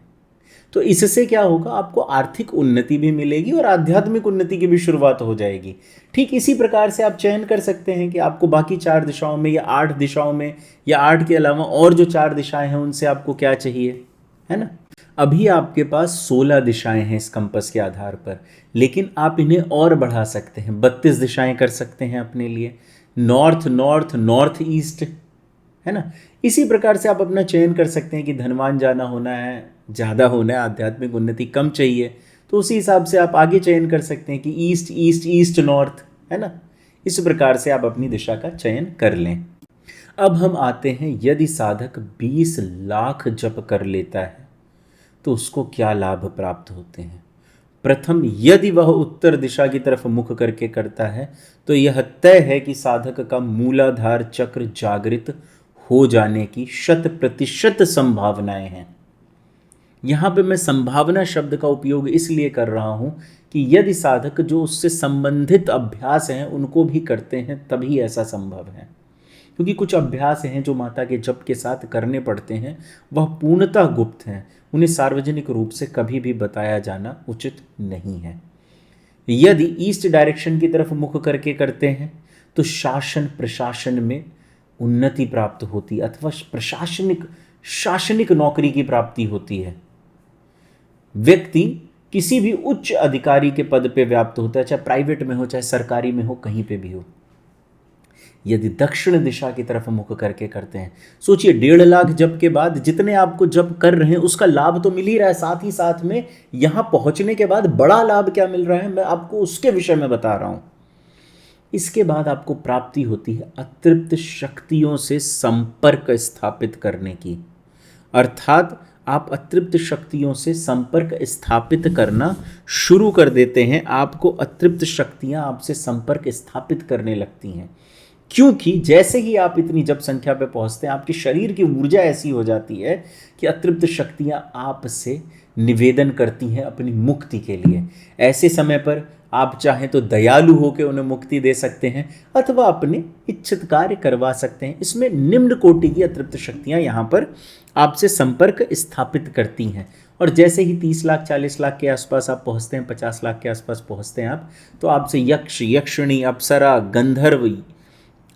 तो इससे क्या होगा, आपको आर्थिक उन्नति भी मिलेगी और आध्यात्मिक उन्नति की भी शुरुआत हो जाएगी। ठीक इसी प्रकार से आप चयन कर सकते हैं कि आपको बाकी 4 दिशाओं में या 8 दिशाओं में या 8 के अलावा और जो 4 दिशाएं हैं उनसे आपको क्या चाहिए, है ना। अभी आपके पास 16 दिशाएं हैं इस कंपस के आधार पर, लेकिन आप इन्हें और बढ़ा सकते हैं, 32 दिशाएं कर सकते हैं अपने लिए, नॉर्थ नॉर्थ नॉर्थ ईस्ट, है ना। इसी प्रकार से आप अपना चयन कर सकते हैं कि धनवान जाना होना है, ज़्यादा होना है, आध्यात्मिक उन्नति कम चाहिए, तो उसी हिसाब से आप आगे चयन कर सकते हैं कि ईस्ट ईस्ट ईस्ट नॉर्थ, है ना। इस प्रकार से आप अपनी दिशा का चयन कर लें। अब हम आते हैं, यदि साधक 20 लाख जप कर लेता है तो उसको क्या लाभ प्राप्त होते हैं। प्रथम, यदि वह उत्तर दिशा की तरफ मुख करके करता है तो यह तय है कि साधक का मूलाधार चक्र जागृत हो जाने की 100% संभावनाएं हैं। यहां पे मैं संभावना शब्द का उपयोग इसलिए कर रहा हूं कि यदि साधक जो उससे संबंधित अभ्यास हैं उनको भी करते हैं तभी ऐसा संभव है, क्योंकि कुछ अभ्यास हैं जो माता के जप के साथ करने पड़ते हैं, वह पूर्णतः गुप्त हैं, उन्हें सार्वजनिक रूप से कभी भी बताया जाना उचित नहीं है। यदि ईस्ट डायरेक्शन की तरफ मुख करके करते हैं तो शासन प्रशासन में उन्नति प्राप्त होती है, अथवा शासनिक नौकरी की प्राप्ति होती है। व्यक्ति किसी भी उच्च अधिकारी के पद पे व्याप्त होता है, चाहे प्राइवेट में हो चाहे सरकारी में हो, कहीं पे भी हो। यदि दक्षिण दिशा की तरफ मुख करके करते हैं, सोचिए 1.5 लाख जप के बाद जितने आपको जप कर रहे हैं उसका लाभ तो मिल ही रहा है, साथ ही साथ में यहां पहुंचने के बाद बड़ा लाभ क्या मिल रहा है, मैं आपको उसके विषय में बता रहा हूं। इसके बाद आपको प्राप्ति होती है अतृप्त शक्तियों से संपर्क स्थापित करने की, अर्थात आप अतृप्त शक्तियों से संपर्क स्थापित करना शुरू कर देते हैं। आपको अतृप्त शक्तियां आपसे संपर्क स्थापित करने लगती हैं, क्योंकि जैसे ही आप इतनी जप संख्या पे पहुंचते हैं आपके शरीर की ऊर्जा ऐसी हो जाती है कि अतृप्त शक्तियां आपसे निवेदन करती हैं अपनी मुक्ति के लिए। ऐसे समय पर आप चाहें तो दयालु होकर उन्हें मुक्ति दे सकते हैं अथवा अपने इच्छित कार्य करवा सकते हैं। इसमें निम्न कोटि की अतृप्त शक्तियां यहाँ पर आपसे संपर्क स्थापित करती हैं। और जैसे ही 30 लाख 40 लाख के आसपास आप पहुँचते हैं, 50 लाख के आसपास पहुँचते हैं आप, तो आपसे यक्ष यक्षिणी अप्सरा गंधर्व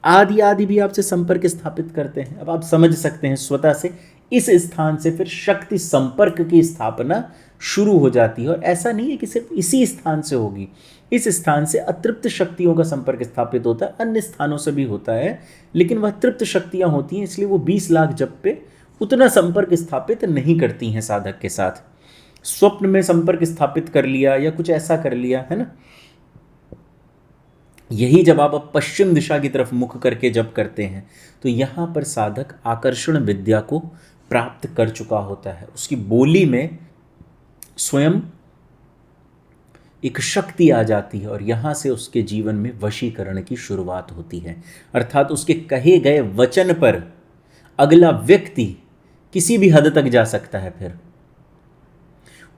आदि आदि भी आपसे संपर्क स्थापित करते हैं। अब आप समझ सकते हैं स्वतः से इस स्थान से फिर शक्ति संपर्क की स्थापना शुरू हो जाती है। और ऐसा नहीं है कि सिर्फ इसी स्थान से होगी, इस स्थान से अतृप्त शक्तियों का संपर्क स्थापित होता है, अन्य स्थानों से भी होता है, लेकिन वह तृप्त शक्तियां होती हैं, इसलिए वो 20 लाख जप पे उतना संपर्क स्थापित नहीं करती हैं साधक के साथ। स्वप्न में संपर्क स्थापित कर लिया या कुछ ऐसा कर लिया, है ना। यही जब आप पश्चिम दिशा की तरफ मुख करके जप करते हैं तो यहाँ पर साधक आकर्षण विद्या को प्राप्त कर चुका होता है। उसकी बोली में स्वयं एक शक्ति आ जाती है और यहाँ से उसके जीवन में वशीकरण की शुरुआत होती है, अर्थात उसके कहे गए वचन पर अगला व्यक्ति किसी भी हद तक जा सकता है, फिर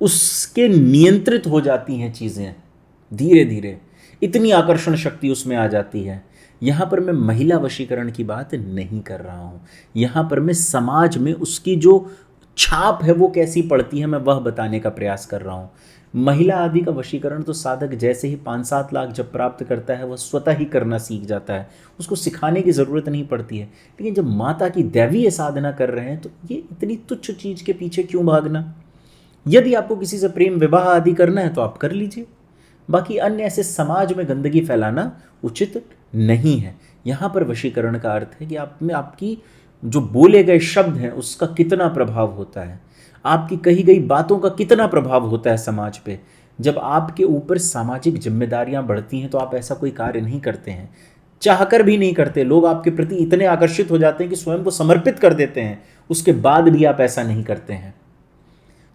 उसके नियंत्रित हो जाती हैं चीज़ें धीरे धीरे, इतनी आकर्षण शक्ति उसमें आ जाती है। यहाँ पर मैं महिला वशीकरण की बात नहीं कर रहा हूँ, यहाँ पर मैं समाज में उसकी जो छाप है वो कैसी पड़ती है मैं वह बताने का प्रयास कर रहा हूँ। महिला आदि का वशीकरण तो साधक जैसे ही 5-7 लाख जब प्राप्त करता है वह स्वतः ही करना सीख जाता है, उसको सिखाने की ज़रूरत नहीं पड़ती है। लेकिन जब माता की दैवीय साधना कर रहे हैं तो ये इतनी तुच्छ चीज़ के पीछे क्यों भागना। यदि आपको किसी से प्रेम विवाह आदि करना है तो आप कर लीजिए, बाकी अन्य ऐसे समाज में गंदगी फैलाना उचित नहीं है। यहाँ पर वशीकरण का अर्थ है कि आप में आपकी जो बोले गए शब्द हैं उसका कितना प्रभाव होता है, आपकी कही गई बातों का कितना प्रभाव होता है समाज पे। जब आपके ऊपर सामाजिक जिम्मेदारियां बढ़ती हैं तो आप ऐसा कोई कार्य नहीं करते हैं, चाहकर भी नहीं करते। लोग आपके प्रति इतने आकर्षित हो जाते हैं कि स्वयं को समर्पित कर देते हैं, उसके बाद भी आप ऐसा नहीं करते हैं।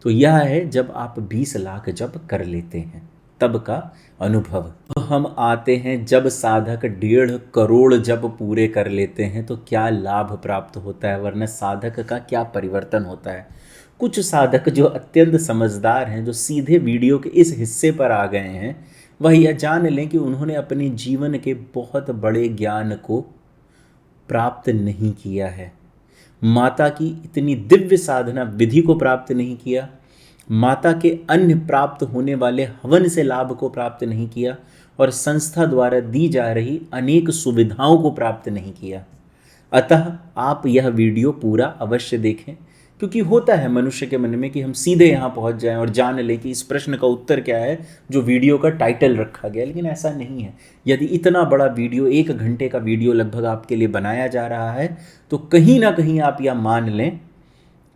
तो यह है जब आप 20 लाख जब कर लेते हैं। तब का अनुभव। तो हम आते हैं, जब साधक 1.5 करोड़ जब पूरे कर लेते हैं तो क्या लाभ प्राप्त होता है, वरना साधक का क्या परिवर्तन होता है। कुछ साधक जो अत्यंत समझदार हैं, जो सीधे वीडियो के इस हिस्से पर आ गए हैं, वह यह जान लें कि उन्होंने अपने जीवन के बहुत बड़े ज्ञान को प्राप्त नहीं किया है। माता की इतनी दिव्य साधना विधि को प्राप्त नहीं किया, माता के अन्य प्राप्त होने वाले हवन से लाभ को प्राप्त नहीं किया, और संस्था द्वारा दी जा रही अनेक सुविधाओं को प्राप्त नहीं किया। अतः आप यह वीडियो पूरा अवश्य देखें, क्योंकि होता है मनुष्य के मन में कि हम सीधे यहाँ पहुँच जाएं और जान लें कि इस प्रश्न का उत्तर क्या है जो वीडियो का टाइटल रखा गया, लेकिन ऐसा नहीं है। यदि इतना बड़ा वीडियो, 1 घंटे का वीडियो लगभग आपके लिए बनाया जा रहा है, तो कहीं ना कहीं आप यह मान लें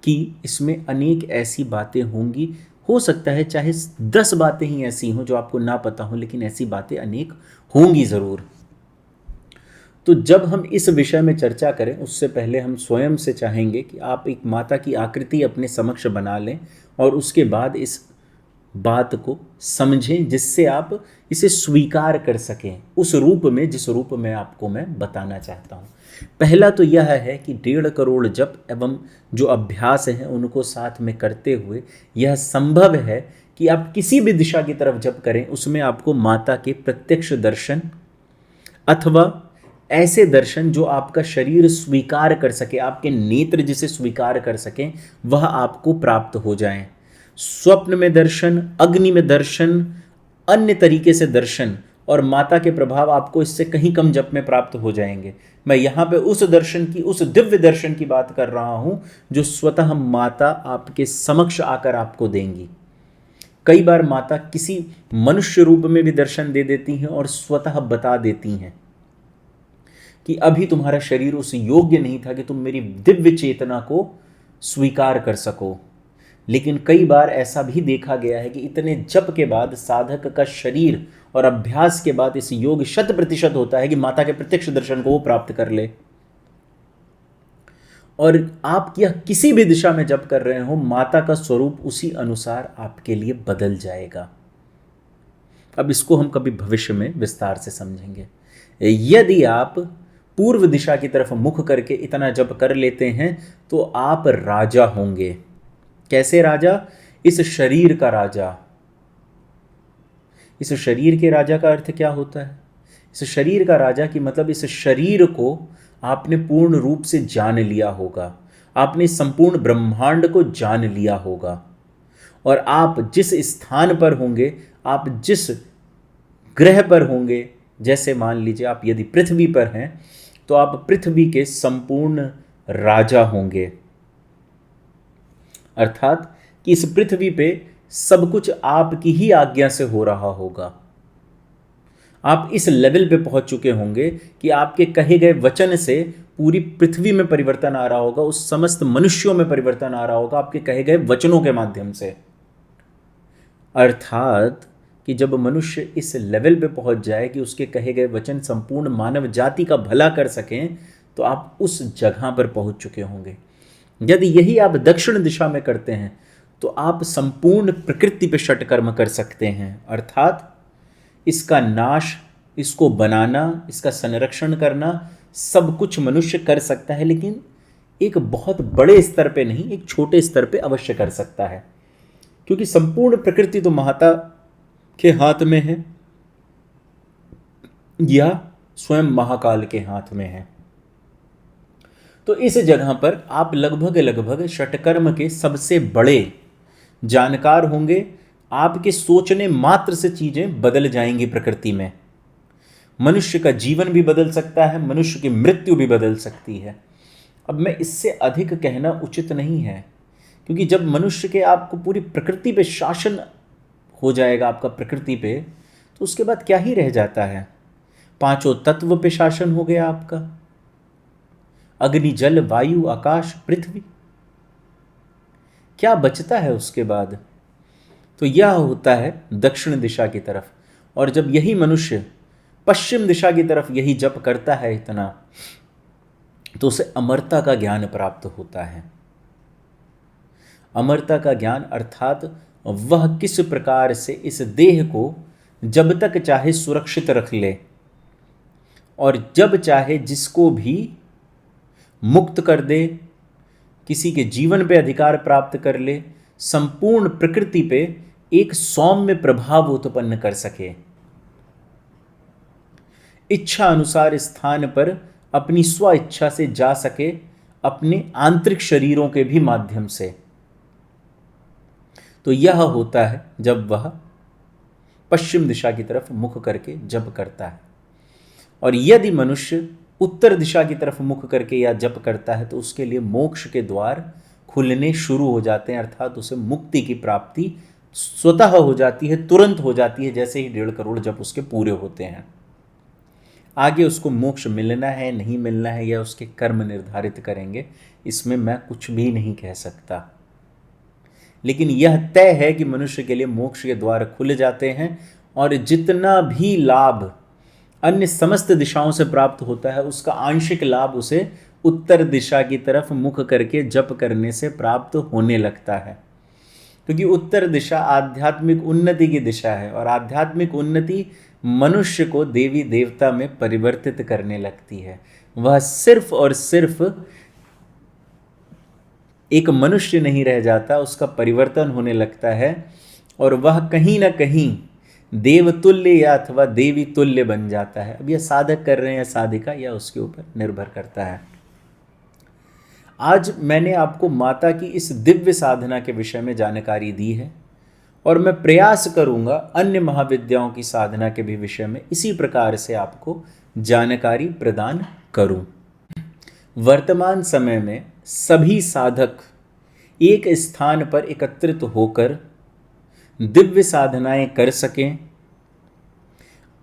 कि इसमें अनेक ऐसी बातें होंगी। हो सकता है चाहे 10 बातें ही ऐसी हों जो आपको ना पता हो, लेकिन ऐसी बातें अनेक होंगी ज़रूर। तो जब हम इस विषय में चर्चा करें, उससे पहले हम स्वयं से चाहेंगे कि आप एक माता की आकृति अपने समक्ष बना लें और उसके बाद इस बात को समझें, जिससे आप इसे स्वीकार कर सकें उस रूप में जिस रूप में आपको मैं बताना चाहता हूँ। पहला तो यह है कि 1.5 करोड़ जप एवं जो अभ्यास हैं उनको साथ में करते हुए यह संभव है कि आप किसी भी दिशा की तरफ जप करें, उसमें आपको माता के प्रत्यक्ष दर्शन अथवा ऐसे दर्शन जो आपका शरीर स्वीकार कर सके, आपके नेत्र जिसे स्वीकार कर सकें, वह आपको प्राप्त हो जाएं। स्वप्न में दर्शन, अग्नि में दर्शन, अन्य तरीके से दर्शन और माता के प्रभाव आपको इससे कहीं कम जप में प्राप्त हो जाएंगे। मैं यहाँ पे उस दर्शन की, उस दिव्य दर्शन की बात कर रहा हूँ जो स्वतः माता आपके समक्ष आकर आपको देंगी। कई बार माता किसी मनुष्य रूप में भी दर्शन दे देती हैं और स्वतः बता देती हैं कि अभी तुम्हारा शरीर उस योग्य नहीं था कि तुम मेरी दिव्य चेतना को स्वीकार कर सको। लेकिन कई बार ऐसा भी देखा गया है कि इतने जप के बाद साधक का शरीर और अभ्यास के बाद इस योग 100% होता है कि माता के प्रत्यक्ष दर्शन को वो प्राप्त कर ले। और आप यह किसी भी दिशा में जप कर रहे हो, माता का स्वरूप उसी अनुसार आपके लिए बदल जाएगा। अब इसको हम कभी भविष्य में विस्तार से समझेंगे। यदि आप पूर्व दिशा की तरफ मुख करके इतना जप कर लेते हैं तो आप राजा होंगे। कैसे राजा? इस शरीर का राजा। इस शरीर के राजा का अर्थ क्या होता है? इस शरीर का राजा की मतलब इस शरीर को आपने पूर्ण रूप से जान लिया होगा, आपने संपूर्ण ब्रह्मांड को जान लिया होगा, और आप जिस स्थान पर होंगे, आप जिस ग्रह पर होंगे, जैसे मान लीजिए आप यदि पृथ्वी पर हैं तो आप पृथ्वी के संपूर्ण राजा होंगे। अर्थात कि इस पृथ्वी पे सब कुछ आपकी ही आज्ञा से हो रहा होगा। आप इस लेवल पे पहुंच चुके होंगे कि आपके कहे गए वचन से पूरी पृथ्वी में परिवर्तन आ रहा होगा, उस समस्त मनुष्यों में परिवर्तन आ रहा होगा आपके कहे गए वचनों के माध्यम से। अर्थात कि जब मनुष्य इस लेवल पे पहुंच जाए कि उसके कहे गए वचन संपूर्ण मानव जाति का भला कर सकें, तो आप उस जगह पर पहुंच चुके होंगे। यदि यही आप दक्षिण दिशा में करते हैं तो आप संपूर्ण प्रकृति पे षटकर्म कर सकते हैं। अर्थात इसका नाश, इसको बनाना, इसका संरक्षण करना, सब कुछ मनुष्य कर सकता है, लेकिन एक बहुत बड़े स्तर पे नहीं, एक छोटे स्तर पे अवश्य कर सकता है, क्योंकि संपूर्ण प्रकृति तो माता के हाथ में है या स्वयं महाकाल के हाथ में है। तो इस जगह पर आप लगभग षटकर्म के सबसे बड़े जानकार होंगे। आपके सोचने मात्र से चीजें बदल जाएंगी प्रकृति में। मनुष्य का जीवन भी बदल सकता है, मनुष्य की मृत्यु भी बदल सकती है। अब मैं इससे अधिक कहना उचित नहीं है, क्योंकि जब मनुष्य के आपको पूरी प्रकृति पे शासन हो जाएगा, आपका प्रकृति पे, तो उसके बाद क्या ही रह जाता है? 5 तत्व पे शासन हो गया आपका, अग्नि, जल, वायु, आकाश, पृथ्वी। क्या बचता है उसके बाद? तो यह होता है दक्षिण दिशा की तरफ। और जब यही मनुष्य पश्चिम दिशा की तरफ यही जप करता है इतना, तो उसे अमरता का ज्ञान प्राप्त होता है। अमरता का ज्ञान अर्थात वह किस प्रकार से इस देह को जब तक चाहे सुरक्षित रख ले और जब चाहे जिसको भी मुक्त कर दे, किसी के जीवन पे अधिकार प्राप्त कर ले, संपूर्ण प्रकृति पे एक सौम्य प्रभाव उत्पन्न कर सके, इच्छा अनुसार स्थान पर अपनी स्व इच्छा से जा सके, अपने आंतरिक शरीरों के भी माध्यम से। तो यह होता है जब वह पश्चिम दिशा की तरफ मुख करके जप करता है। और यदि मनुष्य उत्तर दिशा की तरफ मुख करके या जप करता है तो उसके लिए मोक्ष के द्वार खुलने शुरू हो जाते हैं, अर्थात उसे मुक्ति की प्राप्ति स्वतः हो जाती है, तुरंत हो जाती है, जैसे ही 1.5 करोड़ जप उसके पूरे होते हैं। आगे उसको मोक्ष मिलना है नहीं मिलना है या उसके कर्म निर्धारित करेंगे, इसमें मैं कुछ भी नहीं कह सकता। लेकिन यह तय है कि मनुष्य के लिए मोक्ष के द्वार खुल जाते हैं और जितना भी लाभ अन्य समस्त दिशाओं से प्राप्त होता है उसका आंशिक लाभ उसे उत्तर दिशा की तरफ मुख करके जप करने से प्राप्त होने लगता है। क्योंकि उत्तर दिशा आध्यात्मिक उन्नति की दिशा है और आध्यात्मिक उन्नति मनुष्य को देवी देवता में परिवर्तित करने लगती है। वह सिर्फ और सिर्फ एक मनुष्य नहीं रह जाता, उसका परिवर्तन होने लगता है और वह कहीं ना कहीं देवतुल्य या अथवा देवी तुल्य बन जाता है। अब यह साधक कर रहे हैं या साधिका, या उसके ऊपर निर्भर करता है। आज मैंने आपको माता की इस दिव्य साधना के विषय में जानकारी दी है और मैं प्रयास करूंगा अन्य महाविद्याओं की साधना के भी विषय में इसी प्रकार से आपको जानकारी प्रदान करूं। वर्तमान समय में सभी साधक एक स्थान पर एकत्रित होकर दिव्य साधनाएं कर सकें,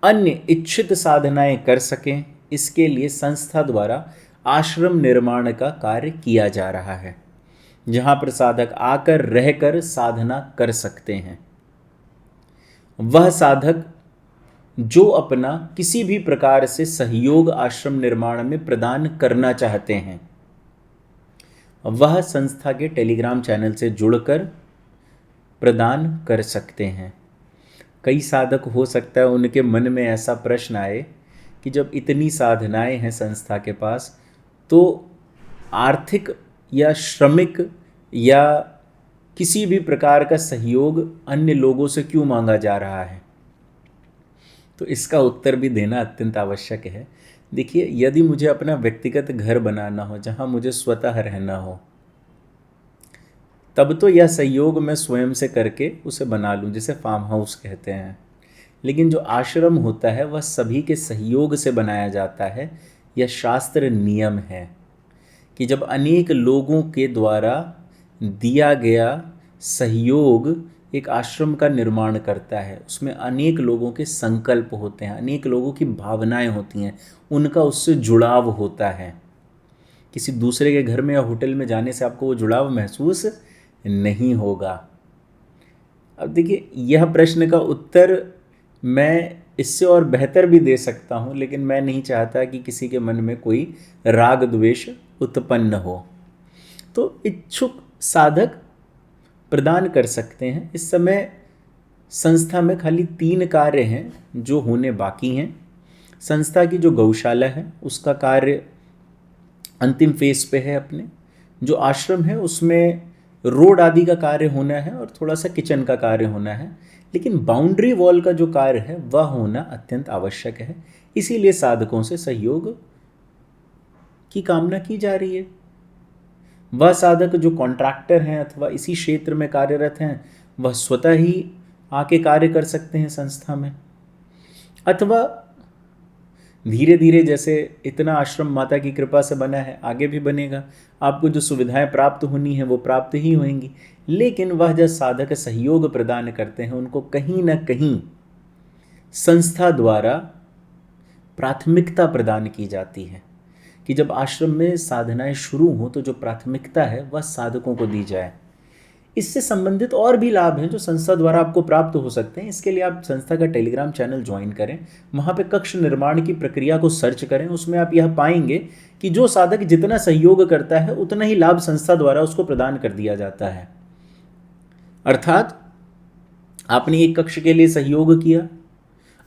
अन्य इच्छित साधनाएं कर सकें, इसके लिए संस्था द्वारा आश्रम निर्माण का कार्य किया जा रहा है, जहां पर साधक आकर रहकर साधना कर सकते हैं। वह साधक जो अपना किसी भी प्रकार से सहयोग आश्रम निर्माण में प्रदान करना चाहते हैं, वह संस्था के टेलीग्राम चैनल से जुड़कर प्रदान कर सकते हैं। कई साधक हो सकता है उनके मन में ऐसा प्रश्न आए कि जब इतनी साधनाएं हैं संस्था के पास, तो आर्थिक या श्रमिक या किसी भी प्रकार का सहयोग अन्य लोगों से क्यों मांगा जा रहा है? तो इसका उत्तर भी देना अत्यंत आवश्यक है। देखिए, यदि मुझे अपना व्यक्तिगत घर बनाना हो जहां मुझे स्वतः रहना हो, तब तो यह सहयोग मैं स्वयं से करके उसे बना लूं, जिसे फार्म हाउस कहते हैं। लेकिन जो आश्रम होता है वह सभी के सहयोग से बनाया जाता है। यह शास्त्र नियम है कि जब अनेक लोगों के द्वारा दिया गया सहयोग एक आश्रम का निर्माण करता है, उसमें अनेक लोगों के संकल्प होते हैं, अनेक लोगों की भावनाएं होती हैं, उनका उससे जुड़ाव होता है। किसी दूसरे के घर में या होटल में जाने से आपको वो जुड़ाव महसूस नहीं होगा। अब देखिए, यह प्रश्न का उत्तर मैं इससे और बेहतर भी दे सकता हूं, लेकिन मैं नहीं चाहता कि किसी के मन में कोई राग द्वेष उत्पन्न हो। तो इच्छुक साधक प्रदान कर सकते हैं। इस समय संस्था में खाली 3 कार्य हैं जो होने बाकी हैं। संस्था की जो गौशाला है उसका कार्य अंतिम फेज पे है अपने। जो आश्रम है उसमें रोड आदि का कार्य होना है और थोड़ा सा किचन का कार्य होना है, लेकिन बाउंड्री वॉल का जो कार्य है वह होना अत्यंत आवश्यक है। इसीलिए साधकों से सहयोग की कामना की जा रही है। वह साधक जो कॉन्ट्रैक्टर हैं अथवा इसी क्षेत्र में कार्यरत हैं, वह स्वतः ही आके कार्य कर सकते हैं संस्था में, अथवा धीरे धीरे जैसे इतना आश्रम माता की कृपा से बना है, आगे भी बनेगा, आपको जो सुविधाएं प्राप्त होनी है वो प्राप्त ही होंगी। लेकिन वह जो साधक सहयोग प्रदान करते हैं उनको कहीं ना कहीं संस्था द्वारा प्राथमिकता प्रदान की जाती है कि जब आश्रम में साधनाएं शुरू हो तो जो प्राथमिकता है वह साधकों को दी जाए। इससे संबंधित और भी लाभ हैं जो संस्था द्वारा आपको प्राप्त हो सकते हैं। इसके लिए आप संस्था का टेलीग्राम चैनल ज्वाइन करें, वहाँ पे कक्ष निर्माण की प्रक्रिया को सर्च करें। उसमें आप यह पाएंगे कि जो साधक जितना सहयोग करता है उतना ही लाभ संस्था द्वारा उसको प्रदान कर दिया जाता है। अर्थात आपने एक कक्ष के लिए सहयोग किया,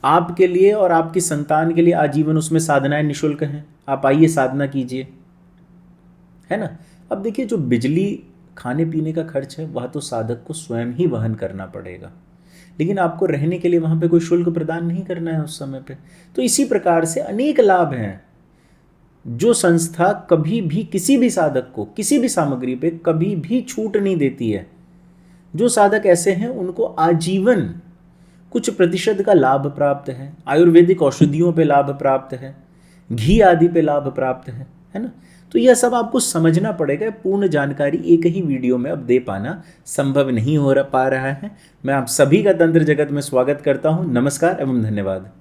आपके लिए और आपकी संतान के लिए आजीवन उसमें साधनाएं निःशुल्क हैं। आप आइए साधना कीजिए, है ना। अब देखिए, जो बिजली, खाने पीने का खर्च है वह तो साधक को स्वयं ही वहन करना पड़ेगा, लेकिन आपको रहने के लिए वहाँ पे कोई शुल्क प्रदान नहीं करना है उस समय पे। तो इसी प्रकार से अनेक लाभ हैं जो संस्था कभी भी किसी भी साधक को किसी भी सामग्री पे कभी भी छूट नहीं देती है। जो साधक ऐसे हैं उनको आजीवन कुछ प्रतिशत का लाभ प्राप्त है, आयुर्वेदिक औषधियों पे लाभ प्राप्त है, घी आदि पे लाभ प्राप्त है ना। तो यह सब आपको समझना पड़ेगा। पूर्ण जानकारी एक ही वीडियो में अब दे पाना संभव नहीं हो पा रहा है। मैं आप सभी का तंत्र जगत में स्वागत करता हूँ। नमस्कार एवं धन्यवाद।